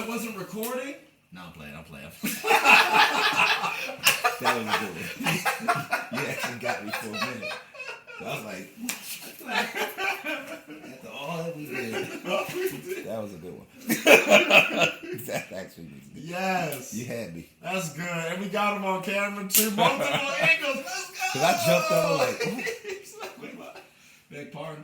it wasn't recording? No, I'm playing. That was a good one. You actually got me for a minute. So I was like, after all that we did, that was a good one. That actually was good. Yes. You had me. That's good. And we got him on camera too. Multiple angles. Let's go. Because I jumped over like, beg pardon.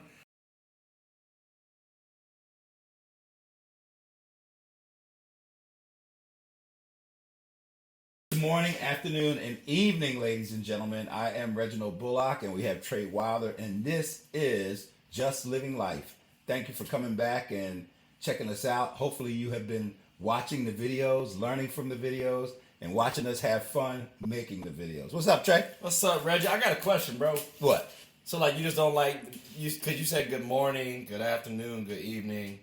Good morning, afternoon, and evening, ladies and gentlemen. I am Reginald Bullock, and we have Trey Wilder, and this is Just Living Life. Thank you for coming back and checking us out. Hopefully you have been watching the videos, learning from the videos, and watching us have fun making the videos. What's up, Trey? What's up, Reggie? I got a question, bro. What? So, like, you just don't like, because you said good morning, good afternoon, good evening.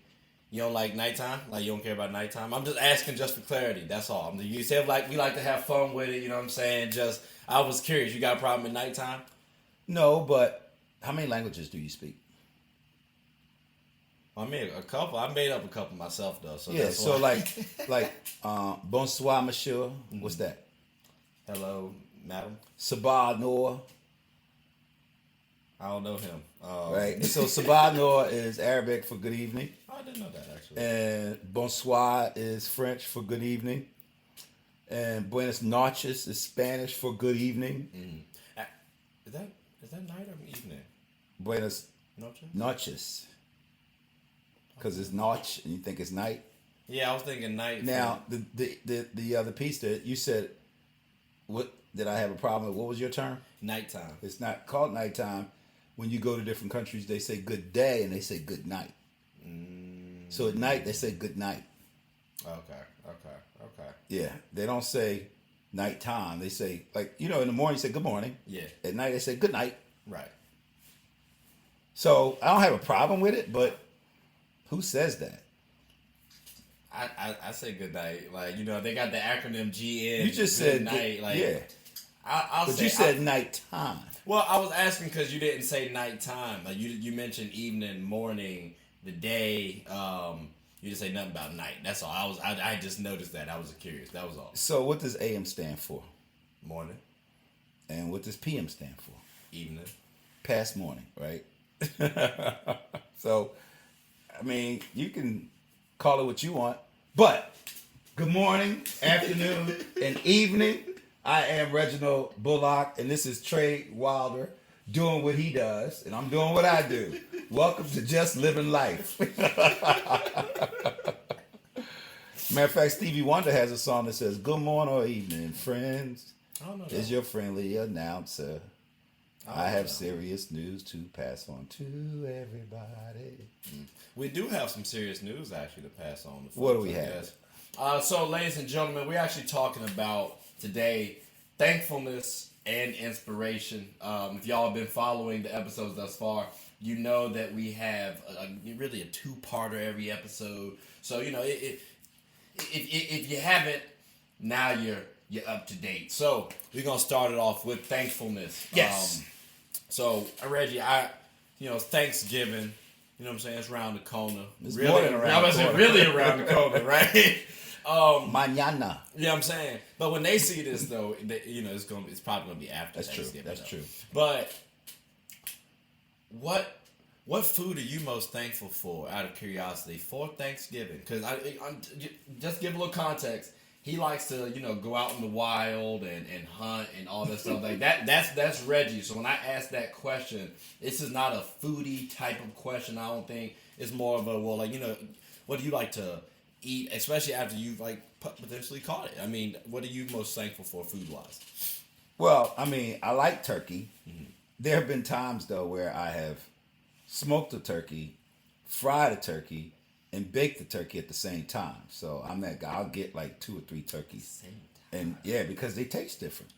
You don't like nighttime? Like, you don't care about nighttime? I'm just asking just for clarity. That's all. You said, like, we like to have fun with it. You know what I'm saying? Just, I was curious. You got a problem at nighttime? No, but how many languages do you speak? I mean, a couple. I made up a couple myself, though. So yeah, that's so why. bonsoir, monsieur. What's that? Hello, madam. Sabah Noor. I don't know him. Right. So Sabah Noor is Arabic for good evening. I didn't know that, actually. And bonsoir is French for good evening. And buenas noches is Spanish for good evening. Mm-hmm. Is that night or evening? Buenas Noches? noches. Because it's noche and you think it's night. Yeah, I was thinking night. Now, the other piece that you said, what did I have a problem with? What was your term? Nighttime. It's not called nighttime. When you go to different countries, they say good day and they say good night. So at night, they say good night. Okay. Yeah, they don't say nighttime. They say, like, in the morning, you say good morning. Yeah. At night, they say good night. Right. So I don't have a problem with it, but who says that? I say good night. Like, they got the acronym GN. You just said night. Like, yeah. But you said nighttime. Well, I was asking because you didn't say nighttime. Like, you mentioned evening, morning, the day. You didn't say nothing about night. That's all. I just noticed that. I was curious. That was all. So what does AM stand for? Morning. And what does PM stand for? Evening. Past morning, right? So, I mean, you can call it what you want, but good morning, afternoon, and evening. I am Reginald Bullock, and this is Trey Wilder doing what he does, and I'm doing what I do. Welcome to Just Living Life. Matter of fact, Stevie Wonder has a song that says, "Good morning or evening, friends. I don't know. Is your friendly announcer. I have serious news to pass on to everybody." We do have some serious news, actually, to pass on. To folks, What do we I have? guess. So, ladies and gentlemen, we're actually talking about today thankfulness and inspiration. If y'all have been following the episodes thus far, you know that we have really a two-parter every episode. So, if you haven't, now you're up to date. So we're gonna start it off with thankfulness. Yes. So Reggie, Thanksgiving. You know what I'm saying? It's around the corner. It's really more than around the corner. Really around the corner, right? Mañana. You know what I'm saying? But when they see this, though, it's probably gonna be after That's true. Thanksgiving. That's though. true. But what food are you most thankful for, out of curiosity, for Thanksgiving? Because I'm just give a little context. He likes to, go out in the wild and hunt and all that stuff like that. That's Reggie. So when I ask that question, this is not a foodie type of question. I don't think it's more of a what do you like to eat, especially after you've potentially caught it. I mean, what are you most thankful for food wise? Well, I mean, I like turkey. Mm-hmm. There have been times though where I have smoked a turkey, fried a turkey, and bake the turkey at the same time. So I'm that guy. I'll get like 2 or 3 turkeys. Same time. And yeah, because they taste different.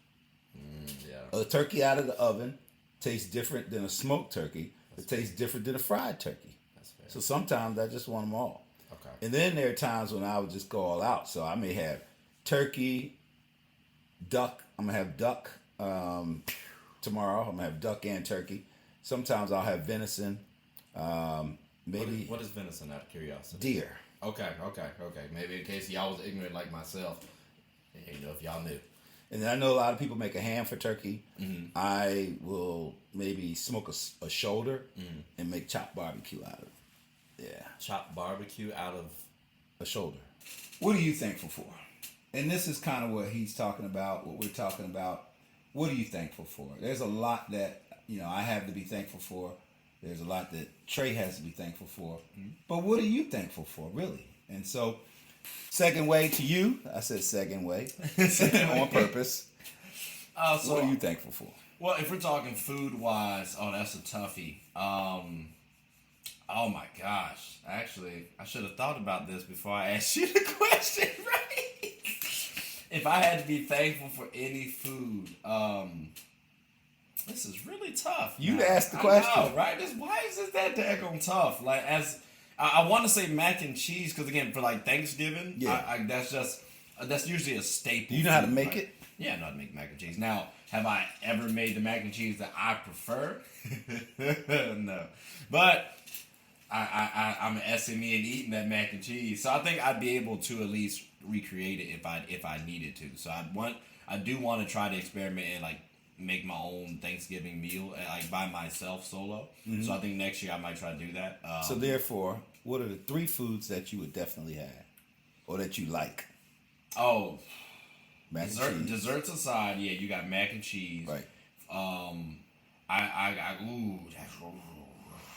Yeah. A turkey out of the oven tastes different than a smoked turkey. It tastes different than a fried turkey. That's fair. So sometimes I just want them all. Okay. And then there are times when I would just go all out. So I may have turkey, duck. I'm going to have duck tomorrow. I'm going to have duck and turkey. Sometimes I'll have venison. Maybe What is venison, out of curiosity? deer. Okay. Maybe in case y'all was ignorant like myself, you know, if y'all knew. And I know a lot of people make a ham for turkey. Mm-hmm. I will maybe smoke a shoulder and make chopped barbecue out of it. Yeah. Chopped barbecue out of A shoulder. What are you thankful for? And this is kind of what he's talking about, what we're talking about. What are you thankful for? There's a lot that, I have to be thankful for. There's a lot that Trey has to be thankful for. But what are you thankful for, really? And so, second way to you, I said second way, on purpose. So, what are you thankful for? Well, if we're talking food-wise, that's a toughie. Oh my gosh. Actually, I should have thought about this before I asked you the question, right? If I had to be thankful for any food, this is really tough. You asked the question. I know, right? Why is it that daggone tough? Like, I want to say mac and cheese, because again, for like Thanksgiving, yeah. That's usually a staple. Do you know how to food, make right? it? Yeah, I know how to make mac and cheese. Now, have I ever made the mac and cheese that I prefer? No. But I'm an SME in eating that mac and cheese. So I think I'd be able to at least recreate it if I needed to. So I do want to try to experiment and like make my own Thanksgiving meal like by myself solo. Mm-hmm. So I think next year I might try to do that. So therefore, what are the 3 foods that you would definitely have or that you like? Oh, mac and cheese. Desserts aside, yeah, you got mac and cheese. Right.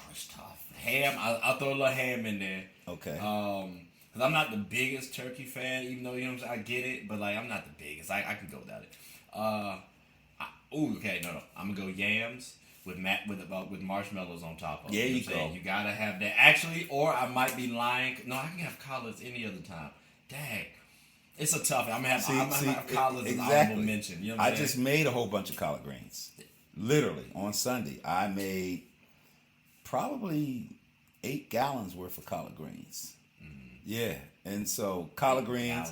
That's tough. Ham, I'll throw a little ham in there. Okay. Cause I'm not the biggest turkey fan, even though I get it, but like I'm not the biggest. I can go without it. Okay, no, I'm gonna go yams with marshmallows on top of it. There you go. You gotta have that. Actually, or I might be lying. No, I can have collards any other time. Dang. It's a tough. I'm gonna have collards as honorable mention. You know what I'm saying? just made a whole bunch of collard greens. Literally on Sunday, I made probably 8 gallons worth of collard greens. Yeah, and so collard greens.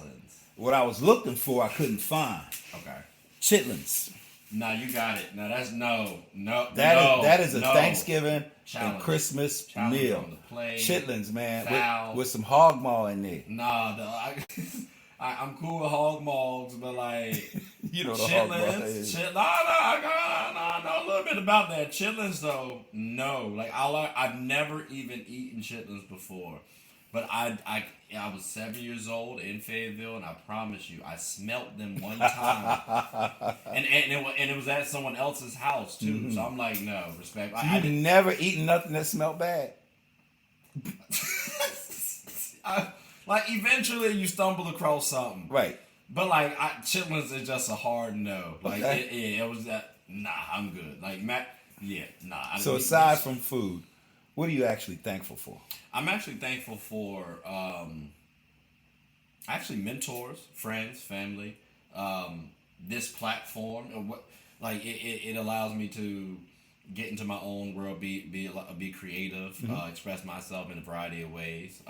What I was looking for, I couldn't find. Okay. Chitlins. No, you got it. No, that's no. That is a Thanksgiving Challenge. and Christmas Challenge meal. on the plate. Chitlins, man, Foul. with some hog maw in there. Nah, I'm cool with hog maws, but like you know the hog maw chitlins. is. I know a little bit about that. Chitlins though, no. Like I've never even eaten chitlins before. But I was 7 years old in Fayetteville, and I promise you, I smelt them one time, and it was at someone else's house too. Mm-hmm. So I'm like, no respect. You've never eaten nothing that smelled bad. Like eventually, you stumble across something, right? But like chitlins is just a hard no. Like okay. it was that. Nah, I'm good. Like nah. So aside from food, what are you actually thankful for? I'm actually thankful for actually mentors, friends, family. This platform, it allows me to get into my own world, be creative, mm-hmm. Express myself in a variety of ways.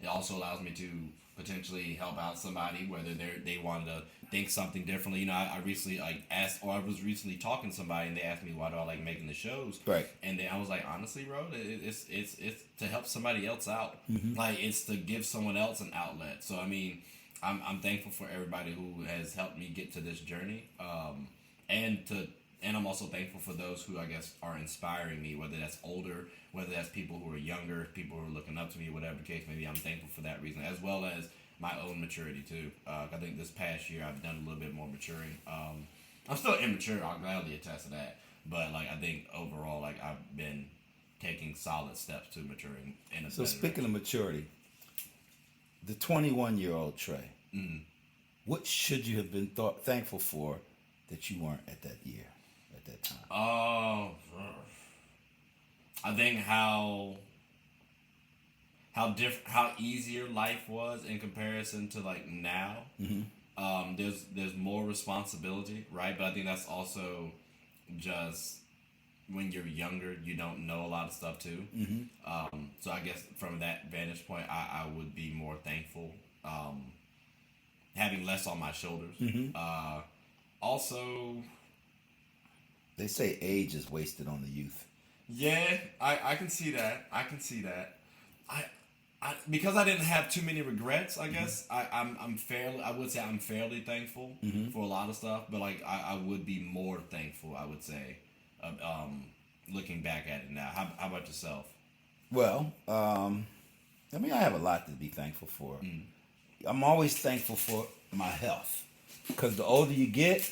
It also allows me to potentially help out somebody, whether they wanted to think something differently. You know, I recently I was recently talking to somebody and they asked me why do I like making the shows. Right. And then I was like, honestly, bro, it's to help somebody else out. Mm-hmm. Like it's to give someone else an outlet. So I mean, I'm thankful for everybody who has helped me get to this journey. And I'm also thankful for those who I guess are inspiring me, whether that's older, whether that's people who are younger, people who are looking up to me, whatever the case may be. I'm thankful for that reason, as well as my own maturity too. I think this past year I've done a little bit more maturing. I'm still immature. I'll gladly attest to that. But like I think overall, like I've been taking solid steps to maturing. So speaking of maturity, the 21-year-old Trey, mm-hmm. what should you have been thankful for that you weren't at that year, at that time? Oh, I think how easier life was in comparison to like now. Mm-hmm. There's more responsibility, right? But I think that's also just when you're younger, you don't know a lot of stuff too. Mm-hmm. So I guess from that vantage point, I would be more thankful having less on my shoulders. Mm-hmm. Also, they say age is wasted on the youth. Yeah, I can see that. Because I didn't have too many regrets, I guess I would say I'm fairly thankful for a lot of stuff, but like I would be more thankful, I would say, looking back at it now. How about yourself? Well, I mean, I have a lot to be thankful for. I'm always thankful for my health, because the older you get,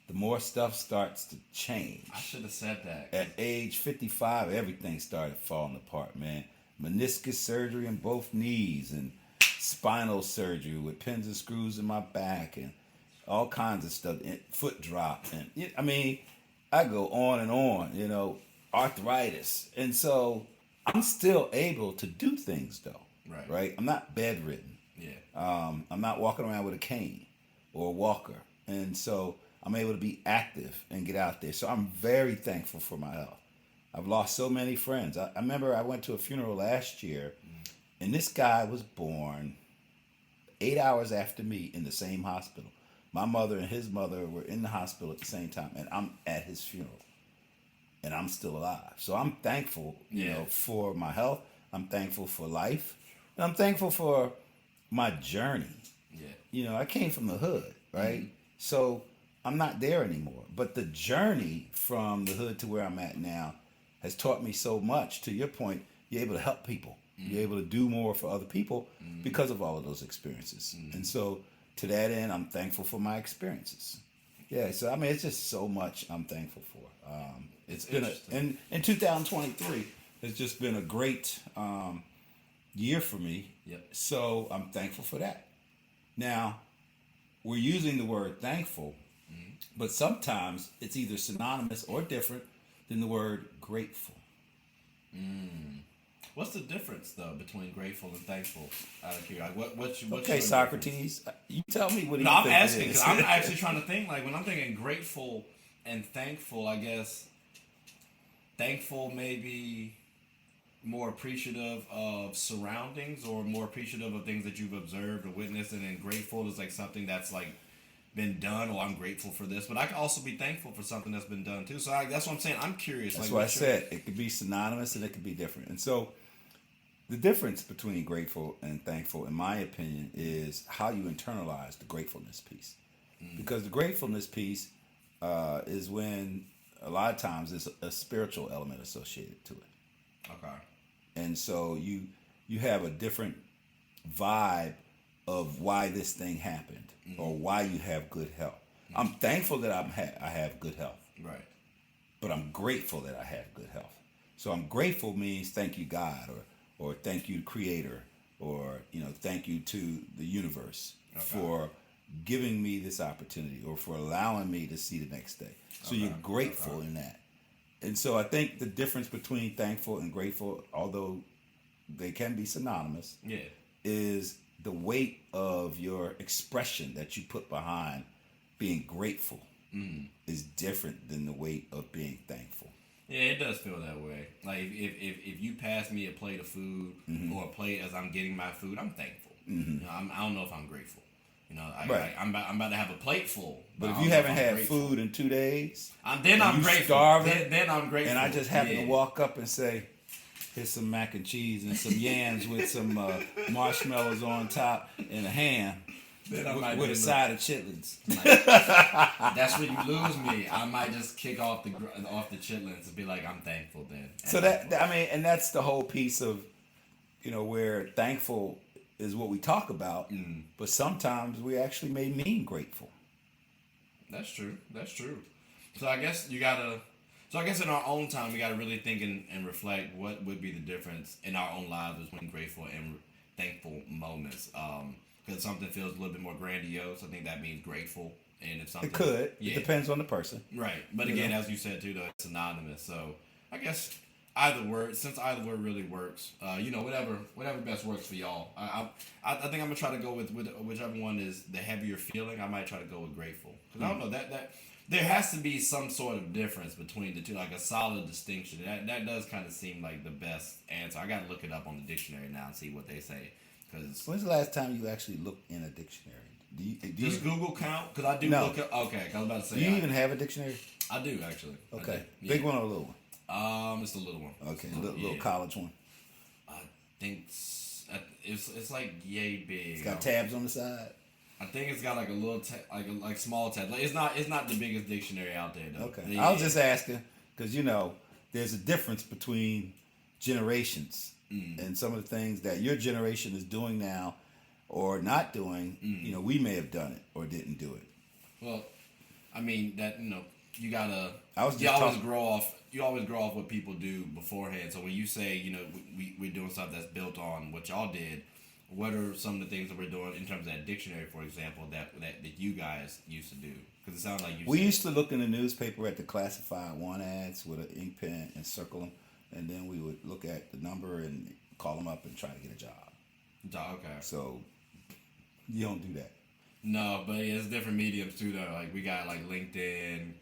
the more stuff starts to change. I should have said that. At age 55, everything started falling apart, man. Meniscus surgery in both knees, and spinal surgery with pins and screws in my back, and all kinds of stuff. And foot drop, and I mean, I go on and on. Arthritis, and so I'm still able to do things though. Right. I'm not bedridden. Yeah. I'm not walking around with a cane or a walker, and so I'm able to be active and get out there. So I'm very thankful for my health. I've lost so many friends. I remember I went to a funeral last year, and this guy was born 8 hours after me in the same hospital. My mother and his mother were in the hospital at the same time, and I'm at his funeral, and I'm still alive. So I'm thankful, for my health. I'm thankful for life, and I'm thankful for my journey. Yeah. I came from the hood, right? So I'm not there anymore. But the journey from the hood to where I'm at now has taught me so much. To your point, you're able to help people. You're able to do more for other people because of all of those experiences. And so to that end, I'm thankful for my experiences. Yeah, so I mean, it's just so much I'm thankful for. It's been in 2023, it's just been a great year for me. Yep. So I'm thankful for that. Now, we're using the word thankful, but sometimes it's either synonymous or different than the word grateful. What's the difference though between grateful and thankful? Out of curiosity, what's Okay, your Socrates, difference? you tell me what do you No, I'm think asking it is. because I'm actually trying to think. Like when I'm thinking grateful and thankful, I guess thankful maybe more appreciative of surroundings or more appreciative of things that you've observed or witnessed, and then grateful is like something that's like been done, or I'm grateful for this, but I can also be thankful for something that's been done too. So that's what I'm saying. I'm curious. That's what I said. It could be synonymous and it could be different. And so the difference between grateful and thankful, in my opinion, is how you internalize the gratefulness piece. Because the gratefulness piece is when a lot of times there's a spiritual element associated to it. Okay. And so you have a different vibe of why this thing happened or why you have good health. I'm thankful that I have good health. Right. But I'm grateful that I have good health. So I'm grateful means thank you God, or thank you Creator, or thank you to the universe for giving me this opportunity or for allowing me to see the next day. So you're grateful in that. And so I think the difference between thankful and grateful, although they can be synonymous, is the weight of your expression that you put behind being grateful is different than the weight of being thankful. Yeah, it does feel that way. Like if you pass me a plate of food or a plate as I'm getting my food, I'm thankful. I don't know if I'm grateful. I'm about to have a plate full. But if you haven't had food in 2 days, then I'm grateful. Starving, then I'm grateful. And I just happen to walk up and say, here's some mac and cheese and some yams with some marshmallows on top and a ham with a side of chitlins. That's when you lose me. I might just kick off the chitlins and be like, I'm thankful then. So and that's the whole piece of, where thankful is what we talk about, but sometimes we actually may mean grateful. That's true. So I guess in our own time, we got to really think and reflect what would be the difference in our own lives between grateful and thankful moments. Because something feels a little bit more grandiose, I think that means grateful. And if something, it could. It depends on the person. Right. But again, as you said too, though, it's synonymous. So I guess either word really works, whatever best works for y'all. I think I'm gonna try to go with whichever one is the heavier feeling. I might try to go with grateful, because I don't know that there has to be some sort of difference between the two, like a solid distinction. That does kind of seem like the best answer. I gotta look it up on the dictionary now and see what they say. Cause when's the last time you actually looked in a dictionary? Does Google count? Because I do look up. Okay, I was about to say. Do you even have a dictionary? I do actually. Okay, big one or a little one? It's the little one. Okay, little college one. I think It's like yay big. It's got tabs on the side. I think it's got like a little like small tab. Like it's not the biggest dictionary out there though. Okay. Yeah. I was just asking because there's a difference between generations and some of the things that your generation is doing now or not doing. We may have done it or didn't do it. Well, I mean that you gotta. You always grow off what people do beforehand. So when you say we're doing stuff that's built on what y'all did, what are some of the things that we're doing in terms of that dictionary, for example, that you guys used to do? Because it sounds like we used to look in the newspaper at the classified want ads with an ink pen and circle them, and then we would look at the number and call them up and try to get a job. Okay. So you don't do that. No, but it's different mediums too, though. Like we got like LinkedIn,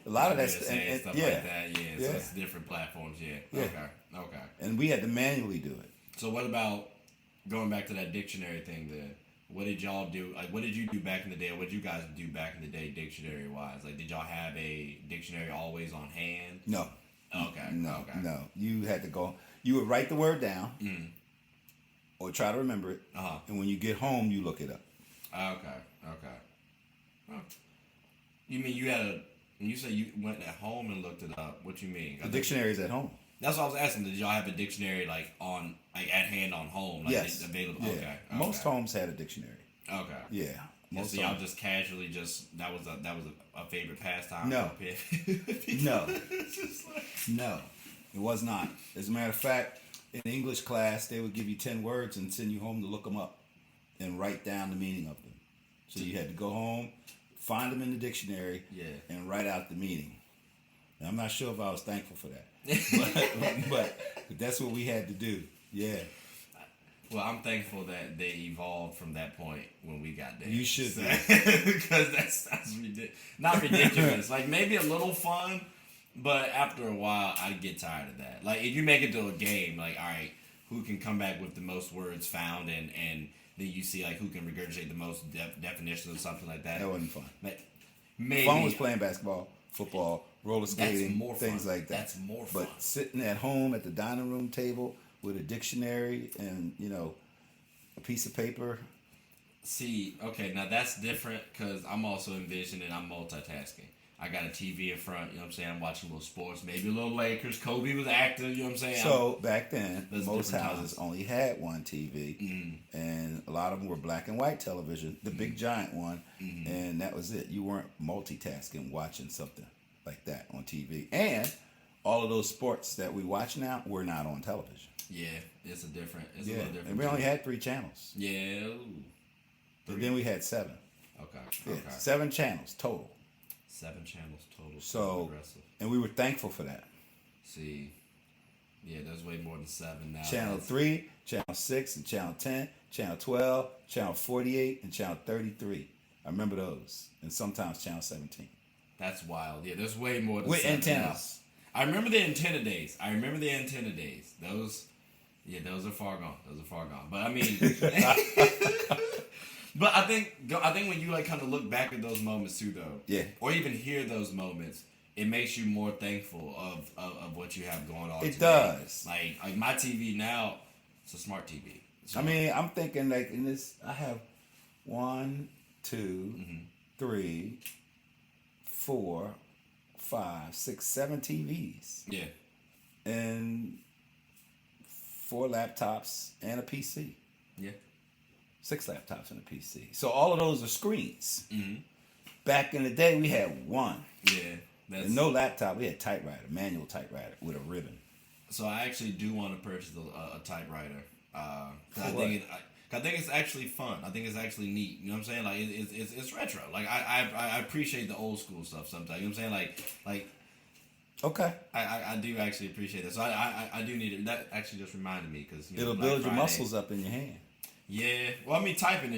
a lot of that stuff like that. Yeah, so it's different platforms. Yeah. Okay. And we had to manually do it. So what about going back to that dictionary thing then? What did y'all do? Like, what did you do back in the day? Or what did you guys do back in the day, dictionary wise? Like, did y'all have a dictionary always on hand? No. Okay. No. You had to go. You would write the word down, or try to remember it, and when you get home, you look it up. Okay. Huh. You mean you had when you say you went at home and looked it up? What you mean? The dictionary is at home. That's what I was asking. Did y'all have a dictionary at hand on home? Like yes. Available. Yeah. Okay. Most homes had a dictionary. Okay. Yeah. So y'all just casually that was a favorite pastime. No. No. Like... No. It was not. As a matter of fact, in English class, they would give you 10 words and send you home to look them up and write down the meaning of them. So you had to go home, find them in the dictionary, and write out the meaning. And I'm not sure if I was thankful for that, but that's what we had to do. Yeah. Well, I'm thankful that they evolved from that point when we got there. You should be. Because that's not ridiculous. Like maybe a little fun, but after a while, I'd get tired of that. Like if you make it to a game, like all right, who can come back with the most words found, and then you see like who can regurgitate the most definitions or something like that. That wasn't fun. Maybe fun was playing basketball, football, roller skating, things like that. That's more fun. But sitting at home at the dining room table with a dictionary and a piece of paper. See, okay, now that's different because I'm also envisioning I'm multitasking. I got a TV in front, you know what I'm saying? I'm watching a little sports, maybe a little Lakers. Kobe was active, you know what I'm saying? So back then, most houses only had one TV, and a lot of them were black and white television, the big giant one, and that was it. You weren't multitasking, watching something like that on TV. And all of those sports that we watch now were not on television. Yeah, it's a little different. And we only had 3 channels. Yeah. But then we had 7. Okay. Yeah, 7 channels total. 7 channels total. So, and we were thankful for that. See, yeah, there's way more than 7 now. Channel 3, Channel 6, and Channel 10, Channel 12, Channel 48, and Channel 33. I remember those. And sometimes Channel 17. That's wild. Yeah, there's way more than with 7 antennas. Now. I remember the antenna days. Those are far gone. But I mean, but I think when you like kind of look back at those moments too, though, or even hear those moments, it makes you more thankful of what you have going on. It today. does. Like my TV now, it's a smart TV. I mean, I'm thinking like in this, I have 1, 2, 3, 4, 5, 6, 7 TVs. Yeah. And 4 laptops and a PC. Yeah. 6 laptops and a PC. So all of those are screens. Back in the day, we had 1. Yeah. And no laptop. We had typewriter, manual typewriter with a ribbon. So I actually do want to purchase a typewriter. I think it's actually fun. I think it's actually neat. You know what I'm saying? Like it's retro. Like I appreciate the old school stuff sometimes. You know what I'm saying? Like. Okay. I do actually appreciate that. So I do need it. That actually just reminded me because it'll build your muscles up in your hand. Yeah. Well, I mean, typing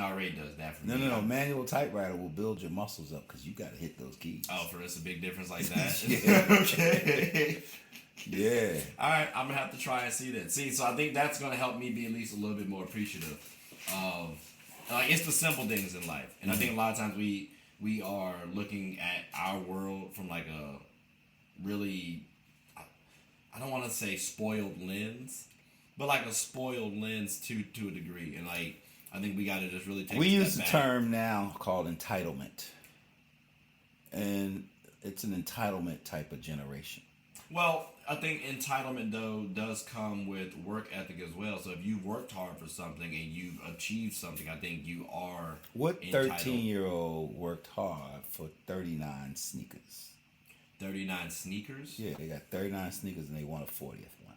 already does that for me. No. Manual typewriter will build your muscles up because you got to hit those keys. Oh, for us, a big difference like that. Yeah. Okay. Yeah. All right, I'm gonna have to try and see that. So I think that's gonna help me be at least a little bit more appreciative of, like, it's the simple things in life, and I think a lot of times we are looking at our world from like a really, I don't want to say spoiled lens, but like a spoiled lens to a degree, and like I think we got to just really take. We a use step the back. term now called entitlement, and it's an entitlement type of generation. Well, I think entitlement though does come with work ethic as well. So if you've worked hard for something and you've achieved something, I think you are. What entitled. 13-year-old worked hard for 39 sneakers? 39 sneakers. Yeah, they got 39 sneakers and they want a 40th one.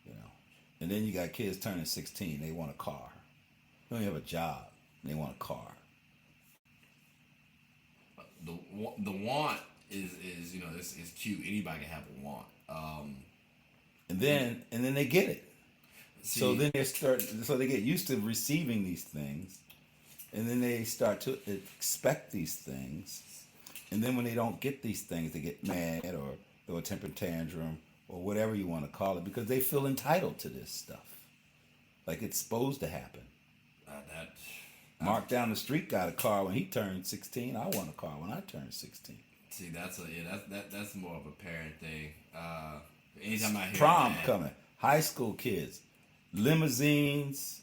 You know, and then you got kids turning 16, they want a car. They don't even have a job, and they want a car. The want is you know is cute. Anybody can have a want. And then they get it. See, So then they get used to receiving these things, and then they start to expect these things, and then when they don't get these things, they get mad or throw a temper tantrum or whatever you want to call it because they feel entitled to this stuff, like it's supposed to happen. Mark down the street got a car when he turned 16. I want a car when I turned 16. See, that's more of a parent thing. Anytime I hear Prom that, coming, high school kids, limousines,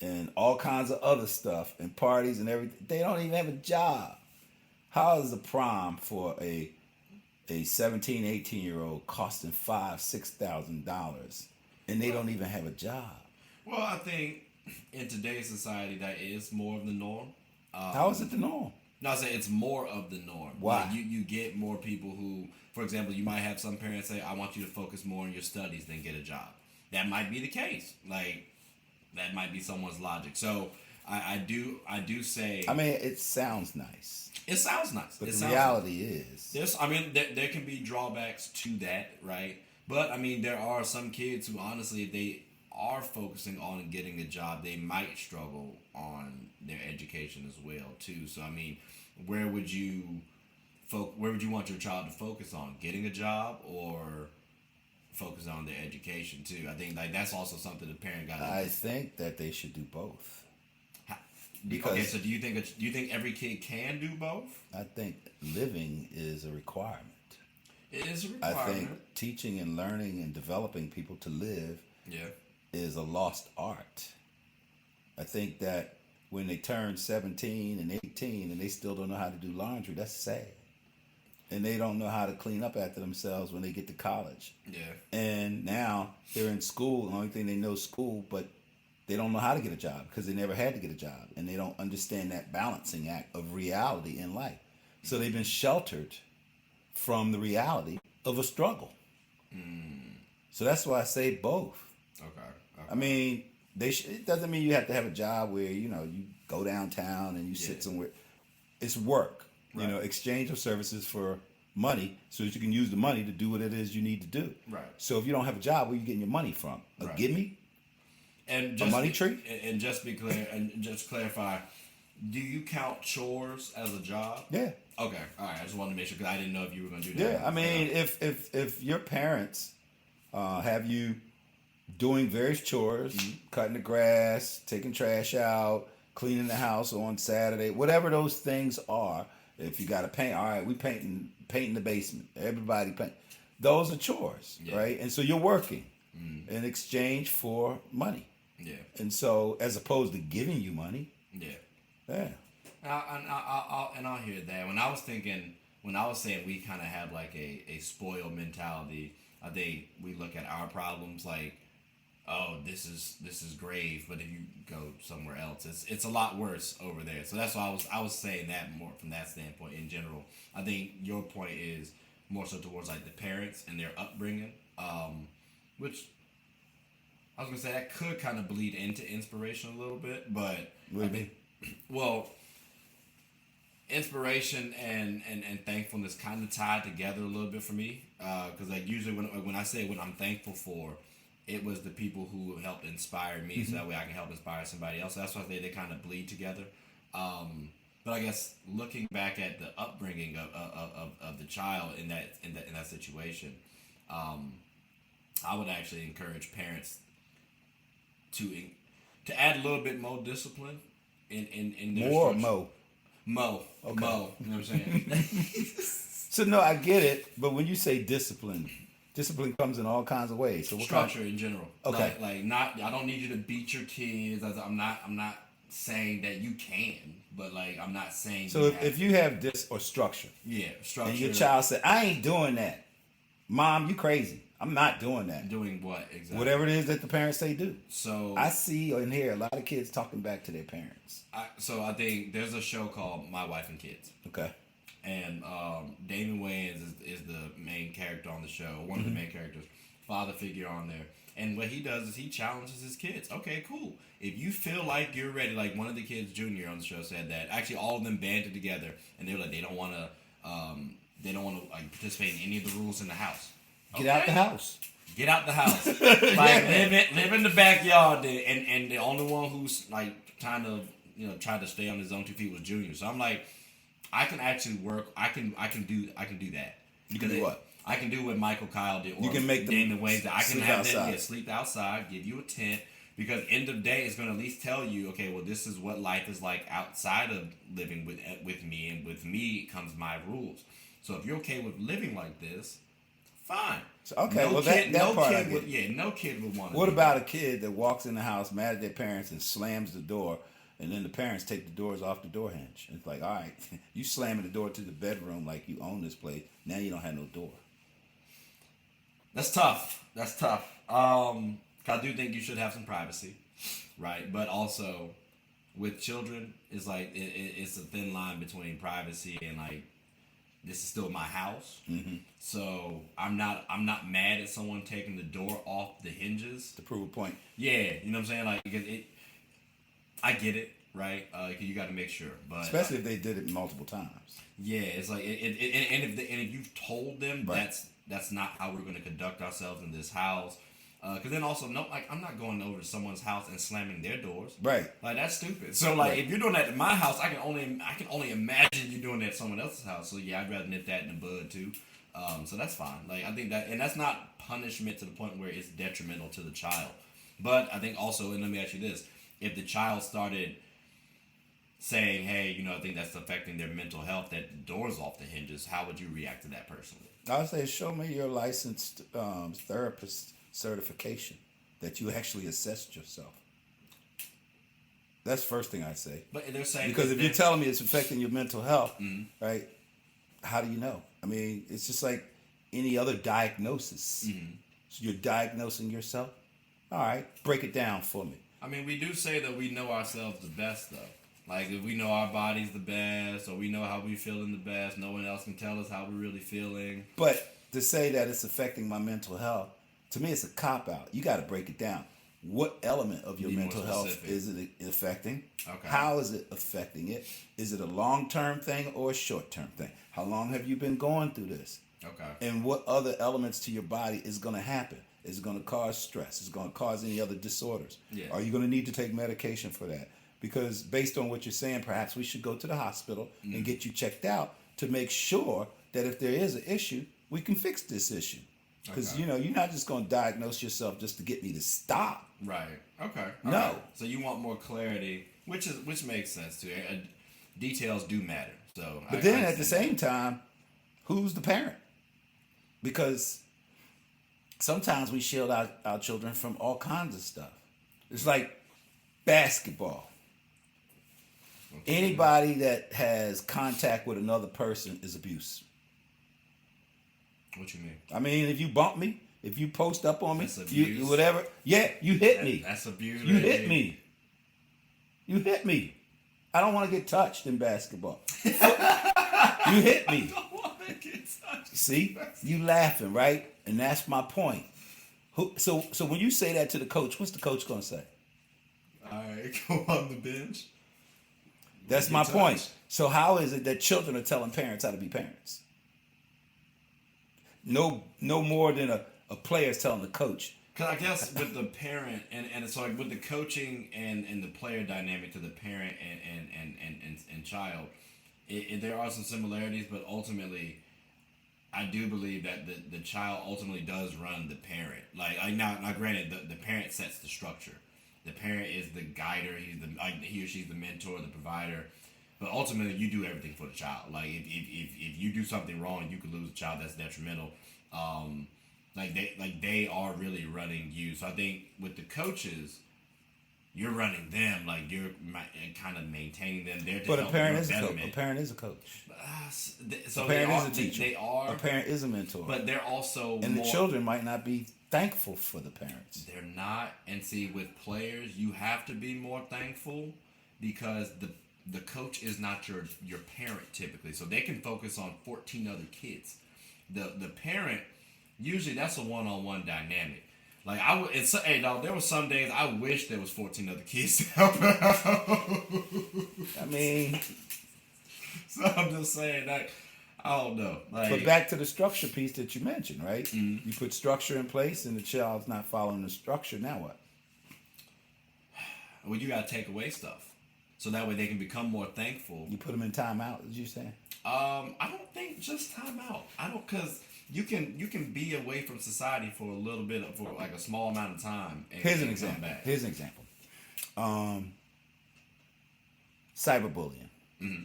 and all kinds of other stuff, and parties and everything. They don't even have a job. How is the prom for a 17, 18-year-old costing $5,000-$6,000, and they don't even have a job? well, I think in today's society that is more of the norm. How is it the norm? No, I say it's more of the norm. Why? Like you get more people who, for example, you might have some parents say, "I want you to focus more on your studies than get a job." That might be the case. Like that might be someone's logic. So I do say. I mean, it sounds nice, it sounds nice. but It the sounds reality is, there can be drawbacks to that, right? But I mean, there are some kids who honestly, if they are focusing on getting a job, they might struggle on their education as well too. So I mean, where would you want your child to focus on? Getting a job or focus on their education too? I think like that's also something the parent got. I think that they should do both. Because, okay, so do you think every kid can do both? I think living is a requirement. It is a requirement. I think teaching and learning and developing people to live is a lost art. I think that when they turn 17 and 18 and they still don't know how to do laundry, that's sad. And they don't know how to clean up after themselves when they get to college. Yeah. And now they're in school. The only thing they know is school, but they don't know how to get a job because they never had to get a job. And they don't understand that balancing act of reality in life. So they've been sheltered from the reality of a struggle. So that's why I say both. Okay. I mean, it doesn't mean you have to have a job where, you go downtown and you sit somewhere. It's work. Right. Exchange of services for money so that you can use the money to do what it is you need to do. Right. So if you don't have a job, where are you getting your money from? A Right. gimme? And A just money tree? And just be clear, and just clarify, do you count chores as a job? Yeah. Okay. All right. I just wanted to make sure because I didn't know if you were going to do that. Yeah. I mean, if your parents have you doing various chores, cutting the grass, taking trash out, cleaning the house on Saturday, whatever those things are. If you got to paint, all right, we painting the basement. Everybody paint. Those are chores, right? And so you're working in exchange for money. Yeah. And so, as opposed to giving you money, Yeah. I'll hear that. When I was saying we kind of have like a spoiled mentality, I think we look at our problems like, oh, this is grave, but if you go somewhere else, it's a lot worse over there. So that's why I was saying that more from that standpoint in general. I think your point is more so towards like the parents and their upbringing, which I was gonna say that could kind of bleed into inspiration a little bit, but I think, well, inspiration and thankfulness kind of tied together a little bit for me, because like usually when I say what I'm thankful for, it was the people who helped inspire me, so that way I can help inspire somebody else. So that's why they kind of bleed together. But I guess looking back at the upbringing of the child in that situation, I would actually encourage parents to add a little bit more discipline in their more structure. Mo. Okay. Mo. You know what I'm saying? So no, I get it, but when you say discipline, Discipline comes in all kinds of ways. So what Structure in general. Okay. Like not. I don't need you to beat your kids. I'm not saying that you can, but like I'm not saying. So if you have this or structure, structure, and your child said, "I ain't doing that," Mom, you crazy. I'm not doing that. Doing what exactly? Whatever it is that the parents say do. So I see and hear a lot of kids talking back to their parents. So I think there's a show called My Wife and Kids. Okay. And Damon Wayans is the main character on the show, one of the main characters, father figure on there. And what he does is he challenges his kids. Okay, cool. If you feel like you're ready, like one of the kids, Junior, on the show said that. Actually, all of them banded together, and they were like, they don't want to like participate in any of the rules in the house. Get out the house. Get out the house. Like live in the backyard. And the only one who's like kind of tried to stay on his own 2 feet was Junior. So I'm like, I can actually work. I can do that. You can do what? I can do what Michael Kyle did. Or you can make them Damon Wayans. I can have outside. them sleep outside, give you a tent, because end of the day it's going to at least tell you, okay, well, this is what life is like outside of living with me, and with me comes my rules. So if you're okay with living like this, fine. So, okay, that part I get. No kid would want to. What about a kid that walks in the house mad at their parents and slams the door, and then the parents take the doors off the door hinge? It's like, all right, you slamming the door to the bedroom like you own this place. Now you don't have no door. That's tough. I do think you should have some privacy, right? But also, with children, it's like it's a thin line between privacy and like, this is still my house. Mm-hmm. So I'm not mad at someone taking the door off the hinges To prove a point. Yeah, you know what I'm saying? Like, because I get it, right? You got to make sure, but especially if they did it multiple times. Yeah, it's like and if you've told them right. that's not how we're going to conduct ourselves in this house. Because then also, no, like, I'm not going over to someone's house and slamming their doors. Right. Like, that's stupid. So, like, if you're doing that at my house, I can only imagine you doing that at someone else's house. So, yeah, I'd rather nip that in the bud, too. So that's fine. Like, I think that, and that's not punishment to the point where it's detrimental to the child. But I think also, and let me ask you this, if the child started saying, hey, I think that's affecting their mental health, that the door's off the hinges, how would you react to that personally? I would say, show me your licensed therapist certification that you actually assessed yourself. That's the first thing I say. But they're saying, because if you're telling me it's affecting your mental health, mm-hmm. right? How do you know? I mean, it's just like any other diagnosis. Mm-hmm. So you're diagnosing yourself. All right, break it down for me. I mean, we do say that we know ourselves the best, though. Like, if we know our body's the best, or we know how we feeling the best, no one else can tell us how we're really feeling. But to say that it's affecting my mental health, to me, it's a cop-out. You got to break it down. What element of your mental health is it affecting? Okay. How is it affecting it? Is it a long-term thing or a short-term thing? How long have you been going through this? Okay. And what other elements to your body is going to happen? Is it going to cause stress? Is it going to cause any other disorders? Yeah. Are you going to need to take medication for that? Because based on what you're saying, perhaps we should go to the hospital and get you checked out to make sure that if there is an issue, we can fix this issue. Because, you're not just going to diagnose yourself just to get me to stop. Right. Okay. No. Right. So you want more clarity, which makes sense too. Details do matter. So, but then at the same time, who's the parent? Because sometimes we shield our children from all kinds of stuff. It's like basketball. Okay. Anybody that has contact with another person is abuse. What you mean? I mean, if you bump me, if you post up on me, you whatever, you hit me. That's abuse. You hit me. You hit me. I don't want to get touched in basketball. You hit me. I don't want to get touched. See, you laughing, right? And that's my point. So when you say that to the coach, what's the coach gonna say? All right, go on the bench. That's my point. So how is it that children are telling parents how to be parents? No more than a player's telling the coach. Because I guess with the parent and so like with the coaching and the player dynamic to the parent and child, there are some similarities, but ultimately, I do believe that the child ultimately does run the parent. Like now granted, the parent sets the structure. The parent is the guider. He or she's the mentor, the provider. But ultimately, you do everything for the child. Like if you do something wrong, you could lose a child. That's detrimental. Like they are really running you. So I think with the coaches, you're running them. Like you're kind of maintaining them. They're to But a help parent your is a coach. betterment. A parent is a coach. So A they parent are, is a teacher. They are. A parent is a mentor. But they're also and more, the children might not be thankful for the parents. They're not. And see, with players, you have to be more thankful because the coach is not your parent typically. So they can focus on 14 other kids. The parent, usually that's a one-on-one dynamic. Like I would, hey dog, there were some days I wish there was 14 other kids to help out. I mean, So I'm just saying that I don't know. Like, but back to the structure piece that you mentioned, right? Mm-hmm. You put structure in place, and the child's not following the structure. Now what? Well, you gotta take away stuff, so that way they can become more thankful. You put them in timeout, as you say. I don't think just timeout. I don't, because you can be away from society for a little bit, for like a small amount of time. And Here's an example. Cyberbullying. Mm-hmm.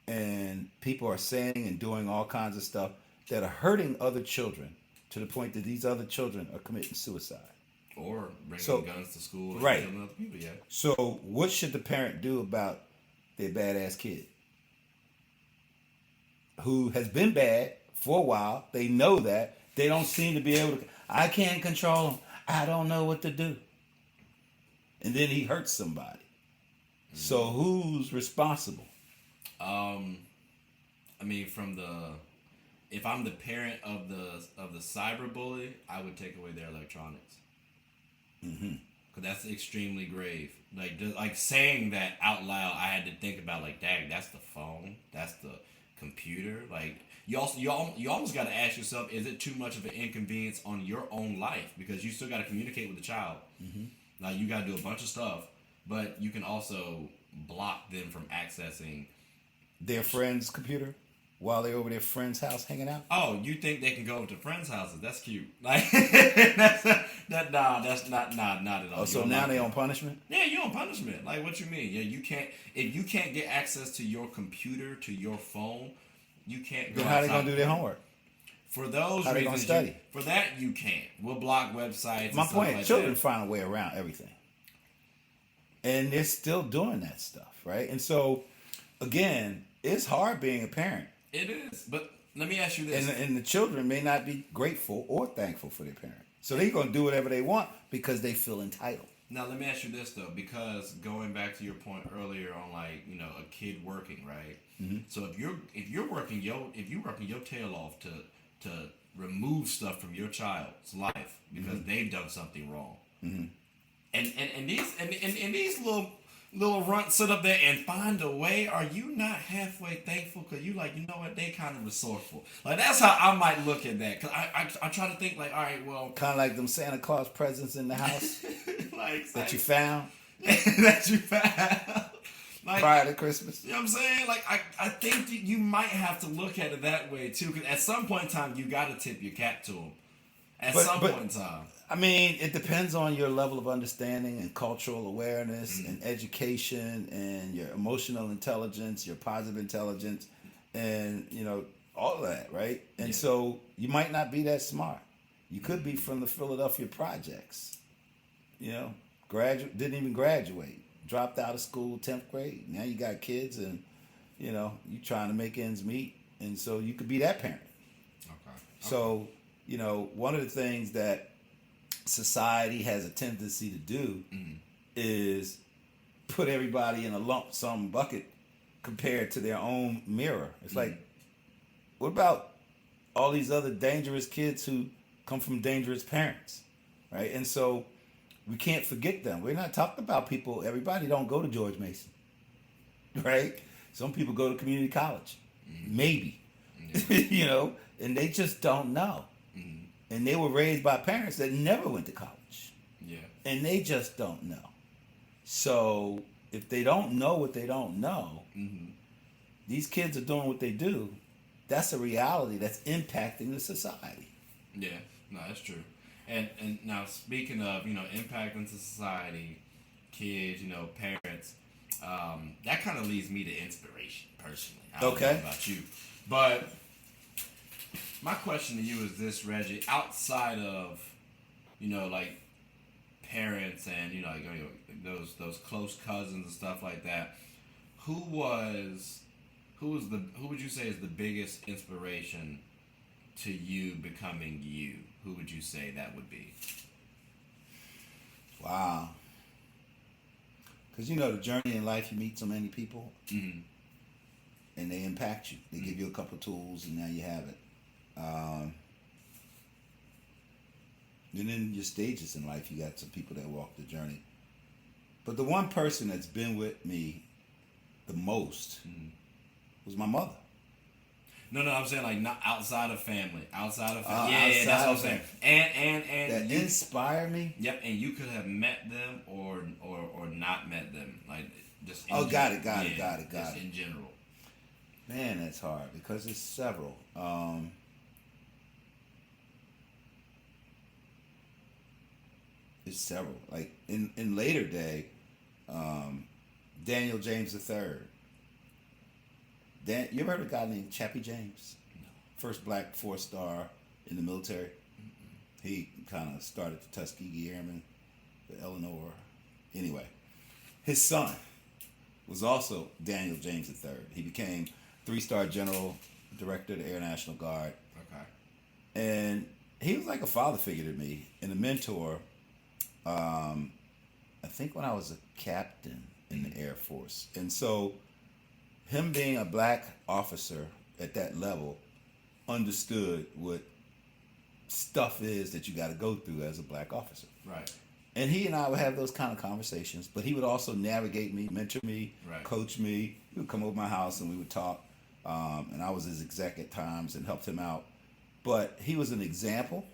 And people are saying and doing all kinds of stuff that are hurting other children to the point that these other children are committing suicide. Or bringing guns to school and right. killing other people, yeah. So what should the parent do about their badass kid? Who has been bad for a while. They know that. They don't seem to be able to. I can't control him. I don't know what to do. And then he hurts somebody. Mm-hmm. So who's responsible? I mean, if I'm the parent of the cyberbully, I would take away their electronics. Mm-hmm. Cause that's extremely grave. Like saying that out loud, I had to think about like, dang, that's the phone, that's the computer. Like you almost got to ask yourself, is it too much of an inconvenience on your own life? Because you still got to communicate with the child. Mm-hmm. Now you got to do a bunch of stuff, but you can also block them from accessing their friend's computer while they're over their friend's house hanging out. Oh, you think they can go to friends' houses? That's cute. Like that's not at all. Oh, so now they on punishment? Yeah, you're on punishment. Like what you mean? Yeah, you can't, if you can't get access to your computer, to your phone, you can't go. Then how they gonna do their homework? For those how reasons, they gonna study? For that you can't. We'll block websites. My point: like children that. Find a way around everything, and they're still doing that stuff, right? And so, again, it's hard being a parent. It is, but let me ask you this: and the children may not be grateful or thankful for their parent, so they're gonna do whatever they want because they feel entitled. Now let me ask you this though, because going back to your point earlier on, like, you know, a kid working, right? Mm-hmm. So if you're working your tail off to remove stuff from your child's life because mm-hmm. they've done something wrong, mm-hmm. and these little runts sit up there and find a way, are you not halfway thankful? Because you like, you know what, they kind of resourceful. Like, that's how I might look at that. Because I try to think like, all right, well. Kind of like them Santa Claus presents in the house like, that you found. That you found. Like, prior to Christmas. You know what I'm saying? Like, I think you might have to look at it that way, too. Because at some point in time, you got to tip your cap to them. At some point in time. I mean, it depends on your level of understanding and cultural awareness mm-hmm. and education and your emotional intelligence, your positive intelligence, and, you know, all of that, right? And so you might not be that smart. You could be from the Philadelphia projects, you know, didn't even graduate, dropped out of school, 10th grade. Now you got kids and, you know, you trying to make ends meet. And so you could be that parent. Okay. So, you know, one of the things that society has a tendency to do mm-hmm. is put everybody in a lump sum bucket compared to their own mirror. It's mm-hmm. like, what about all these other dangerous kids who come from dangerous parents, right? And so we can't forget them. We're not talking about people, everybody don't go to George Mason, right? Some people go to community college, mm-hmm. maybe, yeah. You know, and they just don't know. And they were raised by parents that never went to college. Yeah. And they just don't know. So if they don't know what they don't know, mm-hmm. these kids are doing what they do. That's a reality that's impacting the society. Yeah, no, that's true. And now speaking of, you know, impacting the society, kids, you know, parents, that kind of leads me to inspiration personally. I don't know about you. But My question to you is this, Reggie. Outside of, like parents and like, those close cousins and stuff like that, who would you say is the biggest inspiration to you becoming you? Who would you say that would be? Wow. Because the journey in life, you meet so many people, Mm-hmm. and they impact you. They give you a couple tools, and now you have it. And then your stages in life, you got some people that walk the journey. But the one person that's been with me the most was my mother. No, I'm saying like not outside of family. Outside of Outside yeah, that's what I'm of saying. And that you inspire me. Yep, and you could have met them or not met them, like just. Got it. In general. Man, that's hard because it's several. It's several. Like in later day, Daniel James III. You ever heard of a guy named Chappie James? No. First black 4-star in the military. Mm-mm. He kind of started the Tuskegee Airmen, the Eleanor. Anyway, his son was also Daniel James III. He became 3-star general, director of the Air National Guard. Okay. And he was like a father figure to me and a mentor. I think when I was a captain in the Air Force. And so him being a black officer at that level understood what stuff is that you got to go through as a black officer. Right. And he and I would have those kind of conversations, but he would also navigate me, mentor me, right. Coach me. He would come over my house and we would talk. And I was his exec at times and helped him out. But he was an example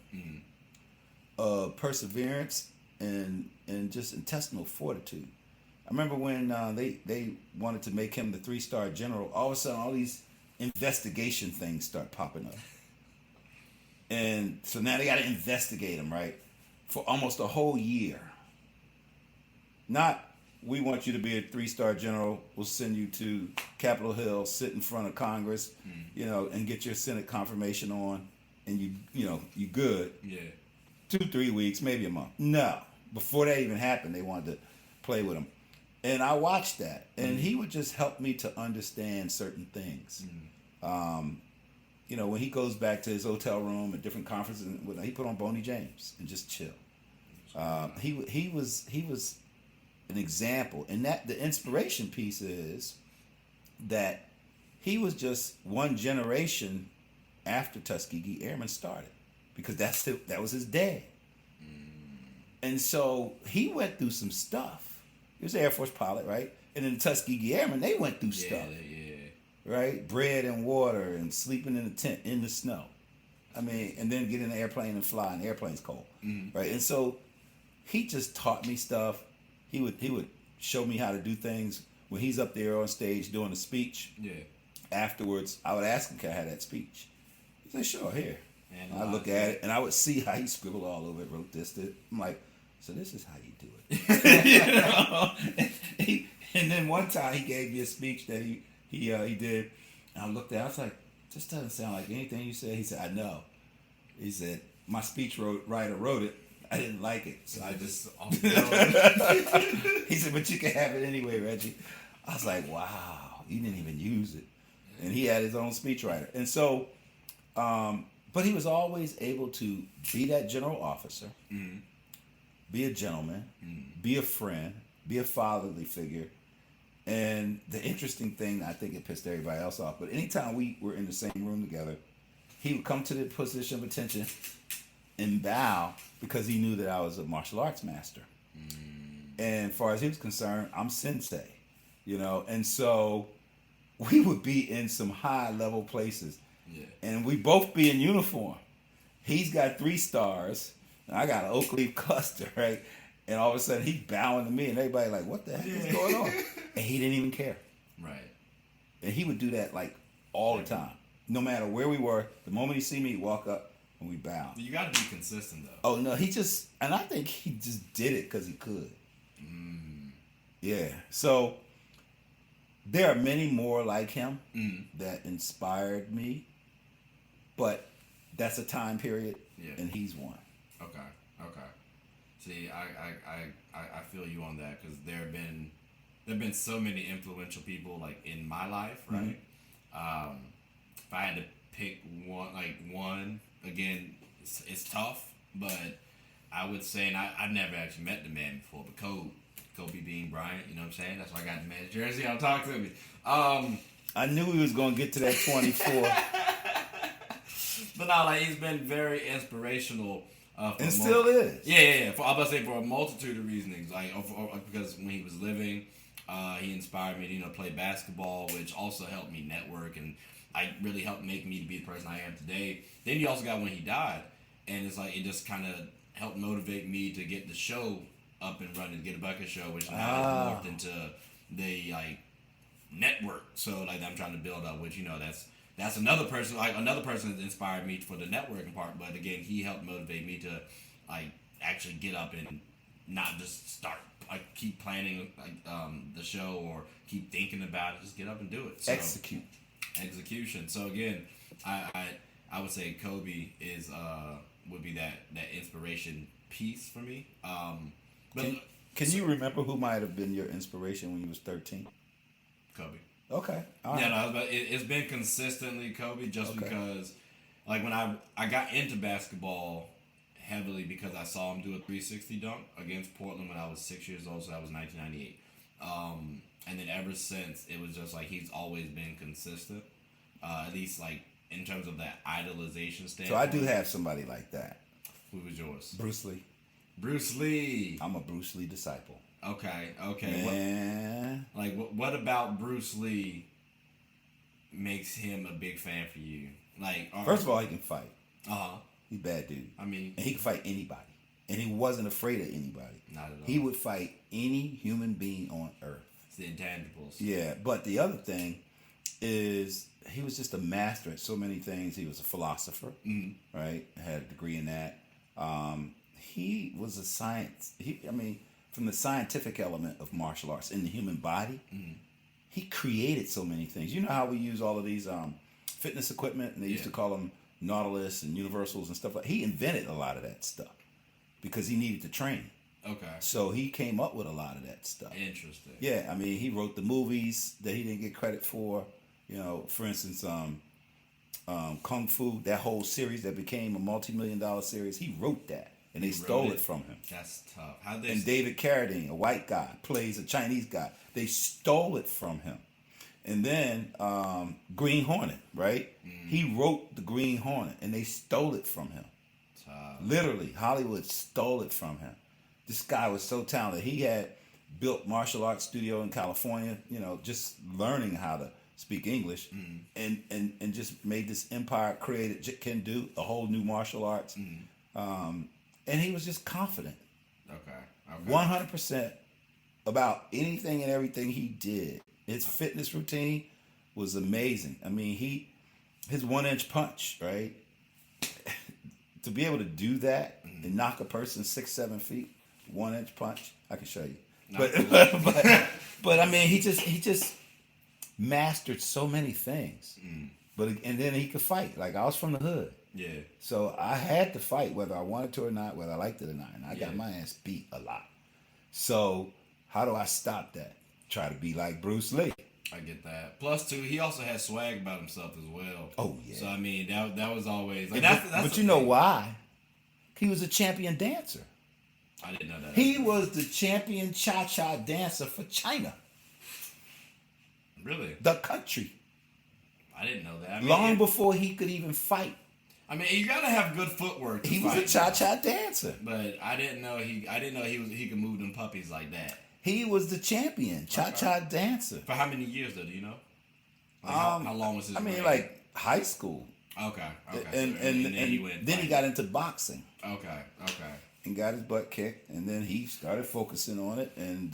of perseverance and just intestinal fortitude. I remember when they wanted to make him the 3-star general, all of a sudden all these investigation things start popping up. And so now they got to investigate him, right? For almost a whole year. Not, we want you to be a 3-star general, we'll send you to Capitol Hill, sit in front of Congress, and get your Senate confirmation on, and you good. Yeah. 2-3 weeks, maybe a month. No. Before that even happened, they wanted to play with him. And I watched that. And he would just help me to understand certain things. When he goes back to his hotel room at different conferences, he put on Boney James and just chill. He was an example. And that the inspiration piece is that he was just one generation after Tuskegee Airmen started. Because that was his day. And so he went through some stuff. He was an Air Force pilot, right? And then the Tuskegee Airmen, they went through stuff. Yeah. Right? Bread and water and sleeping in a tent in the snow. I mean, and then get in the airplane and fly, and the airplane's cold. Right? And so he just taught me stuff. He would show me how to do things. When he's up there on stage doing a speech, afterwards, I would ask him, can I have that speech? He said, sure, here. And I look at it, and I would see how he scribbled all over it, wrote this. I'm like, so this is how you do it. And then one time he gave me a speech that he did, and I looked at it, I was like, this doesn't sound like anything you said. He said, I know. He said, my speech writer wrote it. I didn't like it, so I just. He said, but you can have it anyway, Reggie. I was like, wow, he didn't even use it, and he had his own speechwriter, and so. But he was always able to be that general officer, be a gentleman, be a friend, be a fatherly figure. And the interesting thing, I think it pissed everybody else off, but anytime we were in the same room together, he would come to the position of attention and bow because he knew that I was a martial arts master. And as far as he was concerned, I'm sensei, and so we would be in some high level places. Yeah. And we both be in uniform. He's got 3 stars, and I got an oak leaf cluster, right? And all of a sudden, he's bowing to me, and everybody like, what the heck is going on? And he didn't even care. Right. And he would do that, like, all the time. No matter where we were, the moment he see me, he'd walk up, and we bow. You got to be consistent, though. Oh, no, and I think he just did it because he could. Yeah. So, there are many more like him that inspired me. But That's a time period, Yeah. and he's one. Okay. See, I feel you on that because there have been so many influential people like in my life, right? If I had to pick one again, it's tough, but I would say, and I've never actually met the man before, but Kobe Bean Bryant, you know what I'm saying? That's why I got the man's jersey. I'll talk to me. I knew he was going to get to that 24. But no, like he's been very inspirational. And still is. Yeah. I'm about to say for a multitude of reasons, because when he was living, he inspired me to play basketball, which also helped me network and really helped make me to be the person I am today. Then you also got when he died, and it's like it just kind of helped motivate me to get the show up and running, get a bucket show, which now has morphed into the network. So I'm trying to build up, which that's another person that inspired me for the networking part. But again, he helped motivate me to actually get up and not just start keep planning the show or keep thinking about it. Just get up and do it. So, execution. So again, I would say Kobe would be that inspiration piece for me. Can you remember who might have been your inspiration when you was 13? Kobe. Okay. All right. Yeah, no, it's been consistently Kobe because, when I got into basketball heavily because I saw him do a 360 dunk against Portland when I was 6 years old, so that was 1998. And then ever since, it was just he's always been consistent, at least in terms of that idolization standpoint. So I do have somebody like that. Who was yours? Bruce Lee. Bruce Lee. I'm a Bruce Lee disciple. Okay. Man. What about Bruce Lee makes him a big fan for you? First of all, he can fight. Uh-huh. He's a bad dude. I mean, and he can fight anybody. And he wasn't afraid of anybody. Not at all. He would fight any human being on earth. It's the intangibles. Yeah, but the other thing is he was just a master at so many things. He was a philosopher, right? Had a degree in that. He was a science. From the scientific element of martial arts in the human body, he created so many things. You know how we use all of these fitness equipment, and they used to call them Nautilus and Universals and stuff like that. He invented a lot of that stuff because he needed to train. Okay. So he came up with a lot of that stuff. Interesting. Yeah, he wrote the movies that he didn't get credit for. For instance, Kung Fu, that whole series that became a multi-million-dollar series, he wrote that. And they stole it from him. That's tough. And David Carradine, a white guy, plays a Chinese guy. They stole it from him. And then Green Hornet, right? He wrote the Green Hornet, and they stole it from him. Tough. Literally, Hollywood stole it from him. This guy was so talented. He had built martial arts studio in California, just learning how to speak English, and just made this empire, created Jeet Kune Do, a whole new martial arts. And he was just confident. Okay. 100% about anything and everything he did. His fitness routine was amazing. His 1-inch punch, right? To be able to do that and knock a person 6-7 feet, 1-inch punch, I can show you. But he just mastered so many things. And then he could fight. I was from the hood. Yeah. So I had to fight whether I wanted to or not, whether I liked it or not. And I got my ass beat a lot. So how do I stop that? Try to be like Bruce Lee. I get that. Plus, too, he also had swag about himself as well. Oh, yeah. So, that was always... But you know why? He was a champion dancer. I didn't know that. He was the champion cha-cha dancer for China. Really? The country. I didn't know that. Long before he could even fight. You gotta have good footwork. He was a cha-cha dancer. But I didn't know he could move them puppies like that. He was the champion cha-cha dancer. For how many years though? Do you know? How long was his? High school. Okay. And then he got into boxing. Okay. And got his butt kicked, and then he started focusing on it, and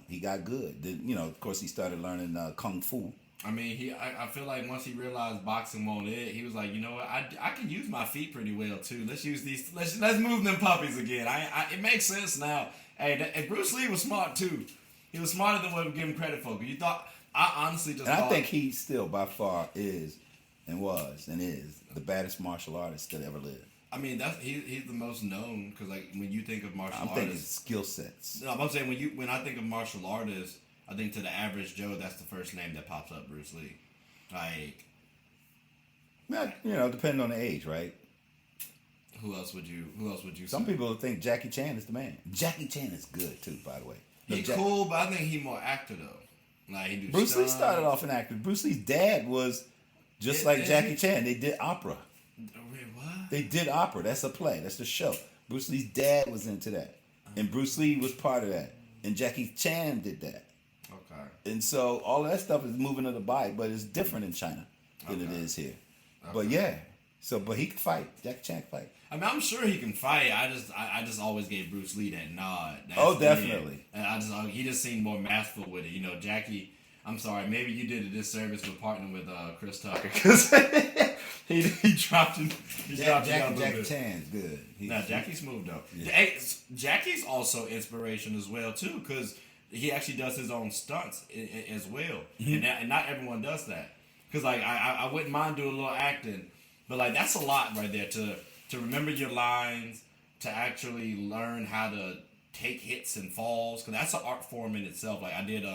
he got good. Then of course he started learning Kung Fu. I feel like once he realized boxing won't it, he was like, you know what, I can use my feet pretty well too. Let's use these. Let's move them puppies again. It makes sense now. Hey, and Bruce Lee was smart too. He was smarter than what we give him credit for. I honestly just. And I think he still by far is, and was and is the baddest martial artist that ever lived. I mean, he's the most known because like when you think of martial I'm artists, thinking skill sets. no, I'm saying when I think of martial artists, I think to the average Joe, that's the first name that pops up, Bruce Lee. Like, Well, depending on the age, right? who else would you Some say? people think Jackie Chan is the man. Jackie Chan is good too, by the way. He's cool, but I think he more actor though. Like he do Bruce Lee stunts. started off an actor. Bruce Lee's dad was just like Jackie Chan. They did opera. Wait, what? They did opera. That's a play. That's the show. Bruce Lee's dad was into that, and Bruce Lee was part of that, and Jackie Chan did that. Okay. And so all of that stuff is moving to the bite, but it's different in China than it is here. But yeah, but he can fight. Jackie Chan can fight. I mean, I'm sure he can fight. I just always gave Bruce Lee that nod. Oh, definitely. And he just seemed more masterful with it. Jackie. I'm sorry, maybe you did a disservice with partnering with Chris Tucker because he dropped him. Jackie Chan's good. Jackie's smooth though. Yeah. Jackie's also inspiration as well too because he actually does his own stunts as well, and not everyone does that. Because like I wouldn't mind doing a little acting, but like that's a lot right there to remember your lines, to actually learn how to take hits and falls, because that's an art form in itself. Like I did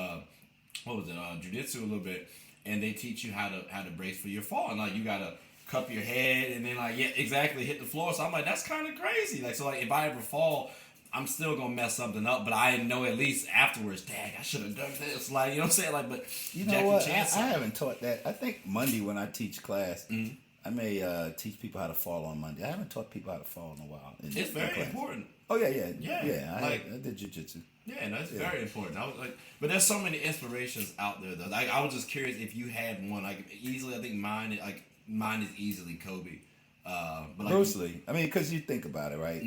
jiu-jitsu a little bit, and they teach you how to brace for your fall, and like you gotta cup your head and then hit the floor. So I'm like, that's kind of crazy. Like so, like if I ever fall, I'm still gonna mess something up, but I know at least afterwards, dang, I should have done this. Like, you know what I'm saying? Like, but you know Jackie what? Chan, I haven't taught that. I think Monday when I teach class, I may teach people how to fall on Monday. I haven't taught people how to fall in a while. It's very important. Oh yeah. I did jiu-jitsu. Yeah, no, it's very important. I was like, but there's so many inspirations out there though. Like, I was just curious if you had one. Like, easily, I think mine is easily Kobe. But like, Bruce Lee. I mean, because you think about it, right?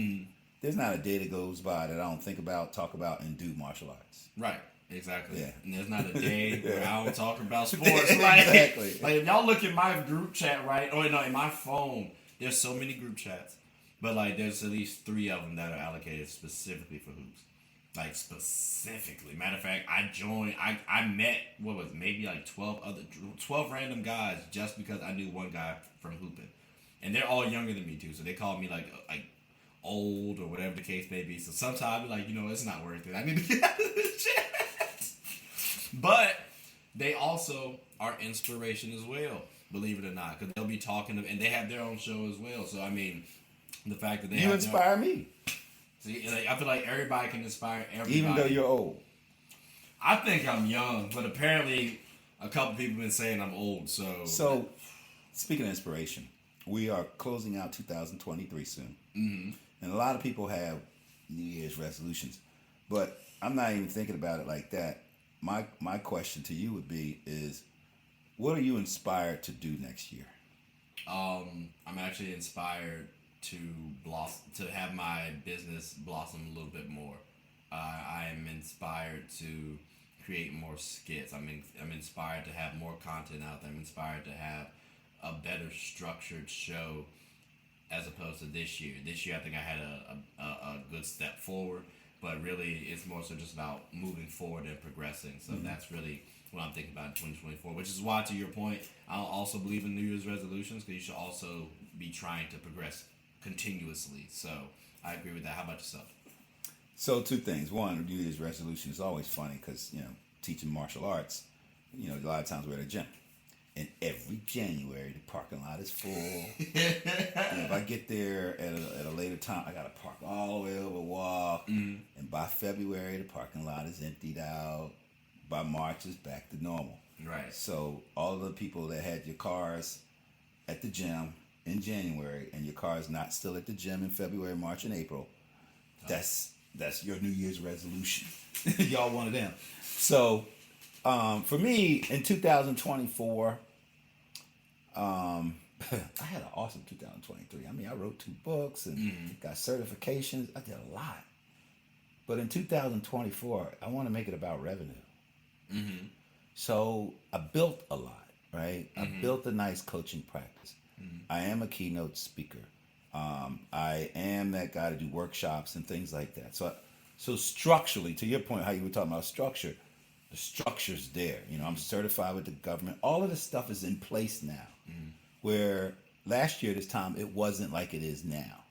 There's not a day that goes by that I don't think about, talk about, and do martial arts. Right. Exactly. Yeah. And there's not a day where I don't talk about sports. Like, Exactly. Like if y'all look at my group chat, right? Or no, in my phone, there's so many group chats. But like there's at least 3 of them that are allocated specifically for hoops. Like specifically. Matter of fact, I met maybe like 12 random guys just because I knew one guy from hooping. And they're all younger than me too, so they call me like old or whatever the case may be. So sometimes I be like, it's not worth it. I need to get out of this chat. But they also are inspiration as well, believe it or not, because they'll be talking to, and they have their own show as well. So I mean, the fact that you inspire me. See, like, I feel like everybody can inspire everybody, even though you're old. I think I'm young, but apparently a couple people have been saying I'm old. So speaking of inspiration, we are closing out 2023 soon, and a lot of people have New Year's resolutions, but I'm not even thinking about it like that. My question to you would be is, what are you inspired to do next year? I'm actually inspired to have my business blossom a little bit more. I'm inspired to create more skits. I'm inspired to have more content out there. I'm inspired to have a better structured show as opposed to this year. This year I think I had a good step forward. But really, it's more so just about moving forward and progressing. So that's really what I'm thinking about in 2024. Which is why, to your point, I also believe in New Year's resolutions, because you should also be trying to progress continuously. So I agree with that. How about yourself? So 2 things. One, New Year's resolution is always funny because, teaching martial arts, a lot of times we're at a gym. And every January, the parking lot is full. If I get there at a later time, I got to park all the way over, walk. And by February, the parking lot is emptied out. By March, it's back to normal. Right. So all the people that had your cars at the gym in January and your car is not still at the gym in February, March, and April, that's your New Year's resolution. Y'all one of them. So for me, in 2024, I had an awesome 2023. I mean, I wrote 2 books and got certifications. I did a lot. But in 2024, I want to make it about revenue. So I built a lot, right? I built a nice coaching practice. I am a keynote speaker. I am that guy to do workshops and things like that. So structurally, to your point, how you were talking about structure, the structure's there. I'm certified with the government. All of this stuff is in place now. where last year this time it wasn't like it is now.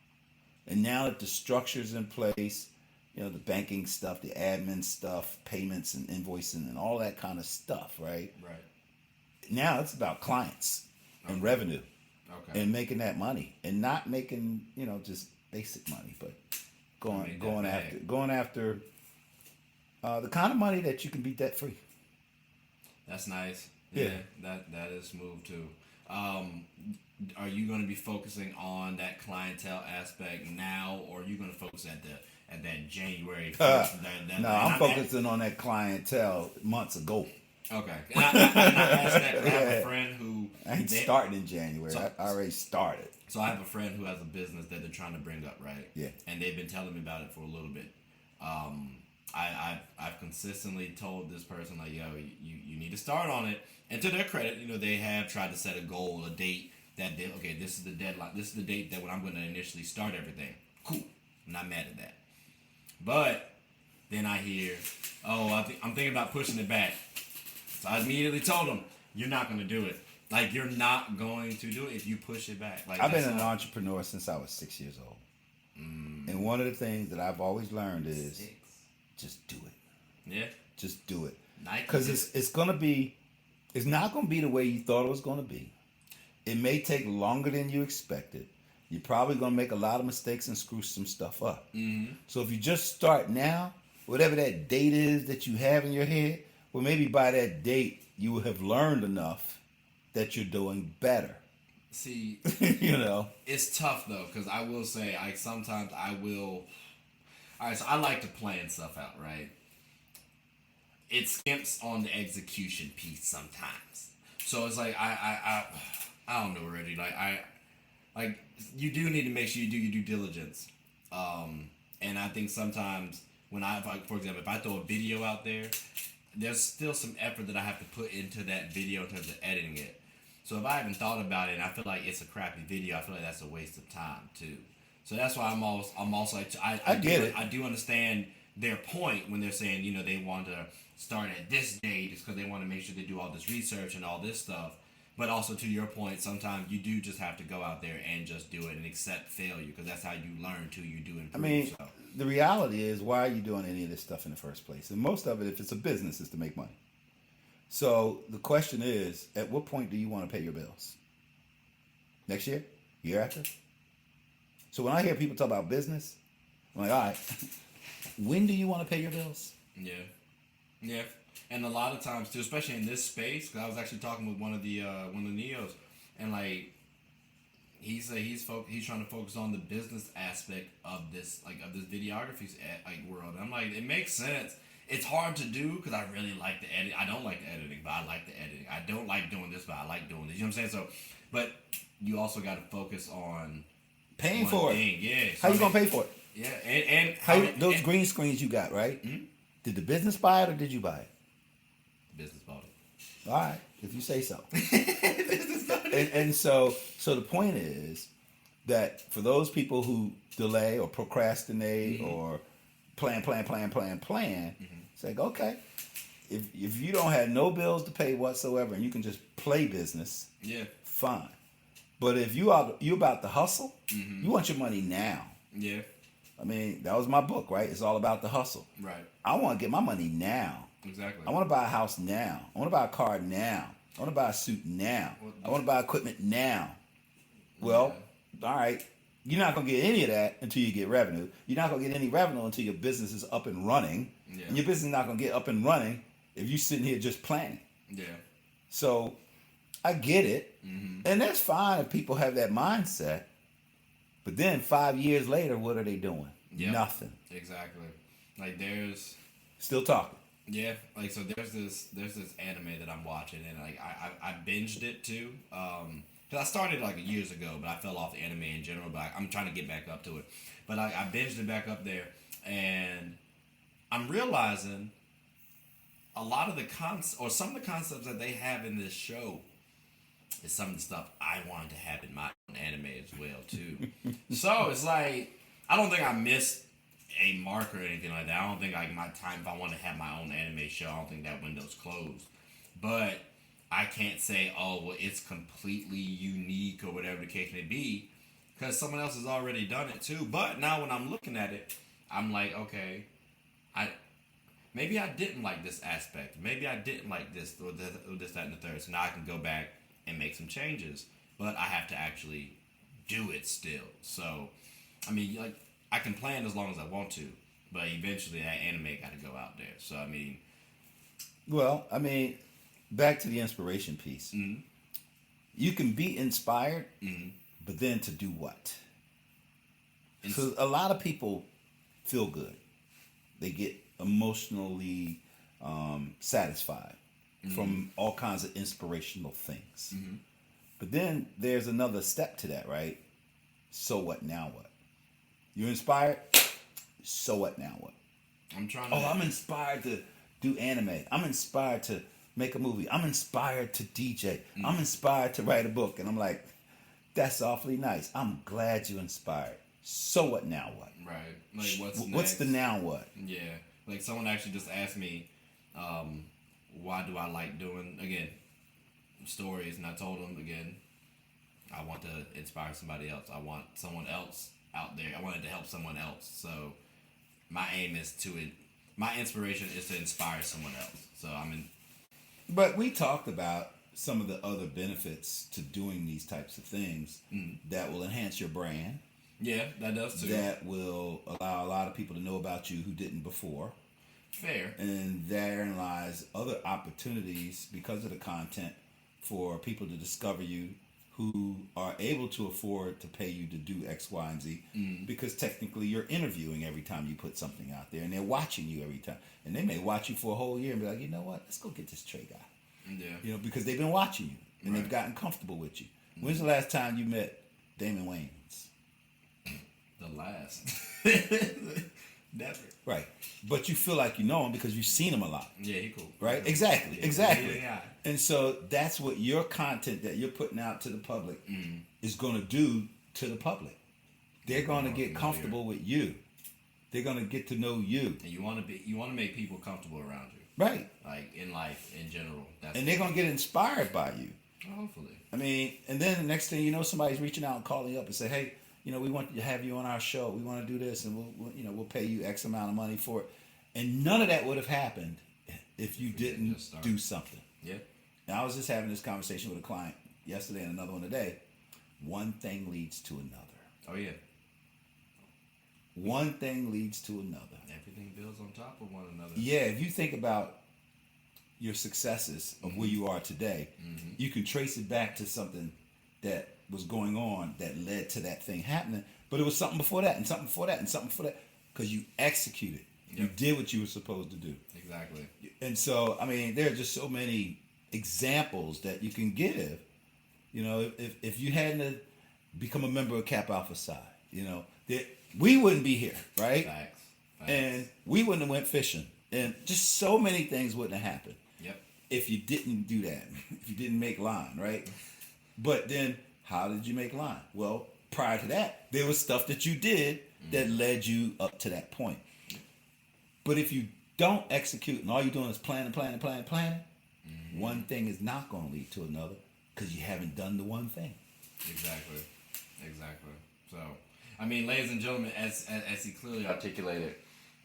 And now that the structure's in place, the banking stuff, the admin stuff, payments and invoicing and all that kind of stuff, right? Right. Now it's about clients and revenue and making that money and not making, just basic money, but going after the kind of money that you can be debt free. That's nice. Yeah, that is smooth too. Are you going to be focusing on that clientele aspect now, or are you going to focus at that January 1st? No, I'm focusing on that clientele months ago. Okay. And I asked that because I have a friend who... I ain't starting in January. I already started. So I have a friend who has a business that they're trying to bring up, right? Yeah. And they've been telling me about it for a little bit. I've consistently told this person, like, yo, you need to start on it. And to their credit, they have tried to set a goal, a date that this is the deadline. This is the date that when I'm going to initially start everything. Cool. I'm not mad at that. But then I hear, I'm thinking about pushing it back. So I immediately told him, you're not going to do it. Like, you're not going to do it if you push it back. Like, I've been an entrepreneur since I was 6 years old. And one of the things that I've always learned is just do it. Yeah. Just do it. Because it's not going to be the way you thought it was going to be. It may take longer than you expected. You're probably going to make a lot of mistakes and screw some stuff up. Mm-hmm. So if you just start now, whatever that date is that you have in your head, well, maybe by that date, you will have learned enough that you're doing better. See, it's tough, though, because I will say, sometimes I will... All right, so I like to plan stuff out, right? It skips on the execution piece sometimes. So it's like, I don't know, Reggie. Like, you do need to make sure you do your due diligence. And I think sometimes for example, if I throw a video out there, there's still some effort that I have to put into that video in terms of editing it. So if I haven't thought about it and I feel like it's a crappy video, I feel like that's a waste of time too. So that's why I'm also like, I get it. I do understand their point when they're saying, they want to start at this date just because they want to make sure they do all this research and all this stuff. But also to your point, sometimes you do just have to go out there and just do it and accept failure because that's how you learn too. You do improve. The reality is, why are you doing any of this stuff in the first place? And most of it, if it's a business, is to make money. So the question is, at what point do you want to pay your bills? Next year? Year after? So when I hear people talk about business, I'm like, all right, when do you want to pay your bills? Yeah. Yeah. And a lot of times too, especially in this space, because I was actually talking with one of the Neos, and like he's trying to focus on the business aspect of this videography world. And I'm like, it makes sense. It's hard to do because I really like the edit. I don't like the editing, but I like the editing. I don't like doing this, but I like doing this. You know what I'm saying? So, but you also got to focus on paying for it. Yeah. How you gonna pay for it? Yeah, and those green screens you got, right? Mm-hmm. Did the business buy it or did you buy it? Business bought it. All right, if you say so. Business bought it. And so the point is that for those people who delay or procrastinate or plan, mm-hmm. It's like, okay, if you don't have no bills to pay whatsoever and you can just play business, fine. But if you about to hustle, mm-hmm. you want your money now. Yeah. I mean, that was my book, right? It's all about the hustle. Right. I want to get my money now. Exactly. I want to buy a house now. I want to buy a car now. I want to buy a suit now. I want to buy equipment now. Well, all right. You're not going to get any of that until you get revenue. You're not going to get any revenue until your business is up and running. Yeah. And your business is not going to get up and running if you're sitting here just planning. Yeah. So I get it. Mm-hmm. And that's fine if people have that mindset. But then 5 years later, what are they doing? Yep. Nothing. Exactly. Like there's... Still talking. Yeah, like so. There's this anime that I'm watching, and like I binged it too. Cause I started like years ago, but I fell off the anime in general. But I'm trying to get back up to it. But I binged it back up there, and I'm realizing a lot of some of the concepts that they have in this show is some of the stuff I wanted to have in my own anime as well too. So it's like I don't think I missed a mark or anything like that. I don't think like my time, if I want to have my own anime show, I don't think that window's closed. But I can't say, oh, well, it's completely unique or whatever the case may be, because someone else has already done it too. But now when I'm looking at it, I'm like, okay, maybe I didn't like this aspect. Maybe I didn't like this or this, that, and the third. So now I can go back and make some changes. But I have to actually do it still. So, I mean, like, I can plan as long as I want to, but eventually that anime got to go out there. So, I mean... Well, I mean, back to the inspiration piece. Mm-hmm. You can be inspired, Mm-hmm. but then to do what? So a lot of people feel good. They get emotionally satisfied from all kinds of inspirational things. Mm-hmm. But then there's another step to that, right? So what, now what? You're inspired? So what, now what? I'm inspired to do anime. I'm inspired to make a movie. I'm inspired to DJ. I'm inspired to write a book. And I'm like, that's awfully nice. I'm glad you're inspired. So what, now what? Right. Like, what's the now what? Yeah. Like, someone actually just asked me, why do I like doing, again, stories, and I told them, again, I want to inspire somebody else. I want someone else out there. I wanted to help someone else. So my aim is my inspiration is to inspire someone else. So But we talked about some of the other benefits to doing these types of things that will enhance your brand. Yeah, that does too. That will allow a lot of people to know about you who didn't before. Fair. And therein lies other opportunities because of the content for people to discover you who are able to afford to pay you to do X, Y, and Z. Because technically you're interviewing every time you put something out there, and they're watching you every time. And they may watch you for a whole year and be like, you know what, let's go get this Trey guy. Yeah. You know, because they've been watching you and they've gotten comfortable with you. When's the last time you met Damon Wayans? The last. Never. Right. But you feel like you know him because you've seen him a lot. Yeah, he cool. Right? Exactly. Exactly. Yeah. And so that's what your content that you're putting out to the public is going to do to the public. They're going to get comfortable with you. They're going to get to know you. And you want to make people comfortable around you. Right. Like in life in general. And they're going to get inspired by you. Hopefully. I mean, and then the next thing you know, somebody's reaching out and calling you up and say, hey, you know, we want to have you on our show. We want to do this, and we'll pay you X amount of money for it. And none of that would have happened if you didn't do something. Yeah. Now, I was just having this conversation with a client yesterday and another one today. One thing leads to another. Oh, yeah. One thing leads to another. Everything builds on top of one another. Yeah, if you think about your successes of where you are today, you can trace it back to something that was going on that led to that thing happening. But it was something before that, and something before that, and something before that, because you executed. Yep. You did what you were supposed to do. Exactly. And so, I mean, there are just so many examples that you can give. You know, if you hadn't become a member of Cap Alpha Psi, you know, we wouldn't be here, right? Facts. And we wouldn't have went fishing. And just so many things wouldn't have happened. Yep. If you didn't do that, if you didn't make line, right? But then, how did you make line? Well, prior to that, there was stuff that you did that led you up to that point. But if you don't execute and all you're doing is planning, one thing is not going to lead to another because you haven't done the one thing. Exactly. So, I mean, ladies and gentlemen, as he clearly articulated,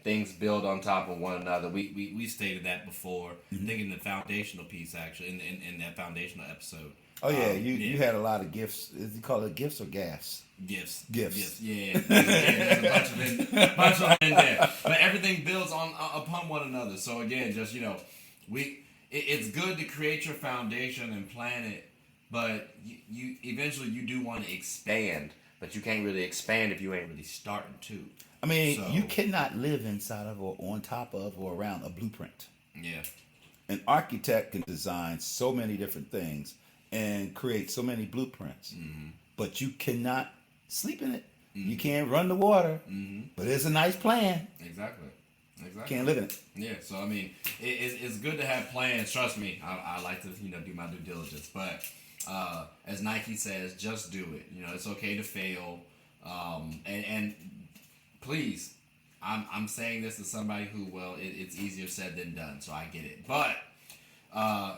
things build on top of one another. We stated that before. I think in the foundational piece, actually, in that foundational episode. Oh yeah, you had a lot of gifts. Is you call it gifts or gas? Gifts. Yeah. There's a bunch of it in there. But everything builds upon one another. So again, just it's good to create your foundation and plan it, but you eventually you do want to expand, but you can't really expand if you ain't really starting to. I mean, you cannot live inside of or on top of or around a blueprint. Yeah. An architect can design so many different things and create so many blueprints, but you cannot sleep in it. You can't run the water, but it's a nice plan. Exactly. Can't live in it. Yeah, so I mean, it's good to have plans. Trust me, I like to do my due diligence. But as Nike says, just do it. It's okay to fail. And please, I'm saying this as somebody who, it's easier said than done. So I get it. But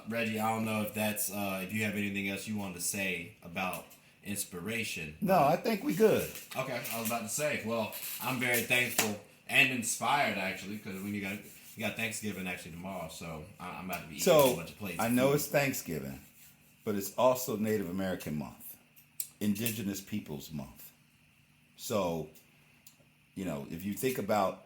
Reggie, I don't know if that's if you have anything else you wanted to say about inspiration. No, I think we good. Okay, I was about to say. Well, I'm very thankful and inspired actually because when you got Thanksgiving actually tomorrow, so I'm about to be eating a bunch of plates. I know it's Thanksgiving, but it's also Native American Month, Indigenous Peoples Month. So, if you think about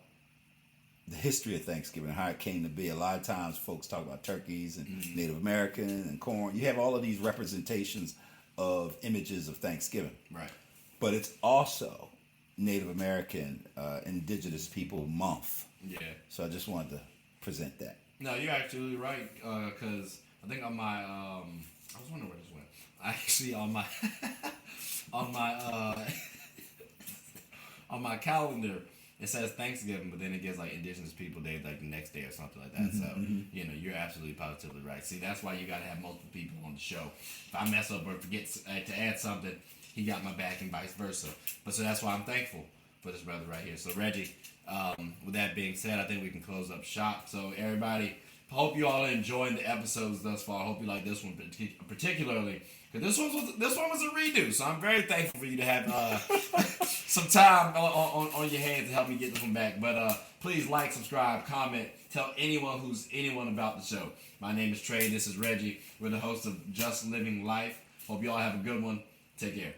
the history of Thanksgiving, how it came to be, a lot of times folks talk about turkeys and Native American and corn. You have all of these representations of images of Thanksgiving. Right. But it's also Native American Indigenous People Month. Yeah. So I just wanted to present that. No, you're actually right. Because I think on my I was wondering where this went. Actually, on my on my calendar, it says Thanksgiving, but then it gets like Indigenous People Day like the next day or something like that. So you're absolutely positively right. See, that's why you got to have multiple people on the show. If I mess up or forget to add something, he got my back and vice versa. But so that's why I'm thankful for this brother right here. So Reggie, with that being said, I think we can close up shop. So everybody, hope you all are enjoying the episodes thus far. I hope you like this one particularly. Because this one was a redo, so I'm very thankful for you to have some time on your hands to help me get this one back. But please like, subscribe, comment, tell anyone about the show. My name is Trey. This is Reggie. We're the hosts of Just Living Life. Hope you all have a good one. Take care.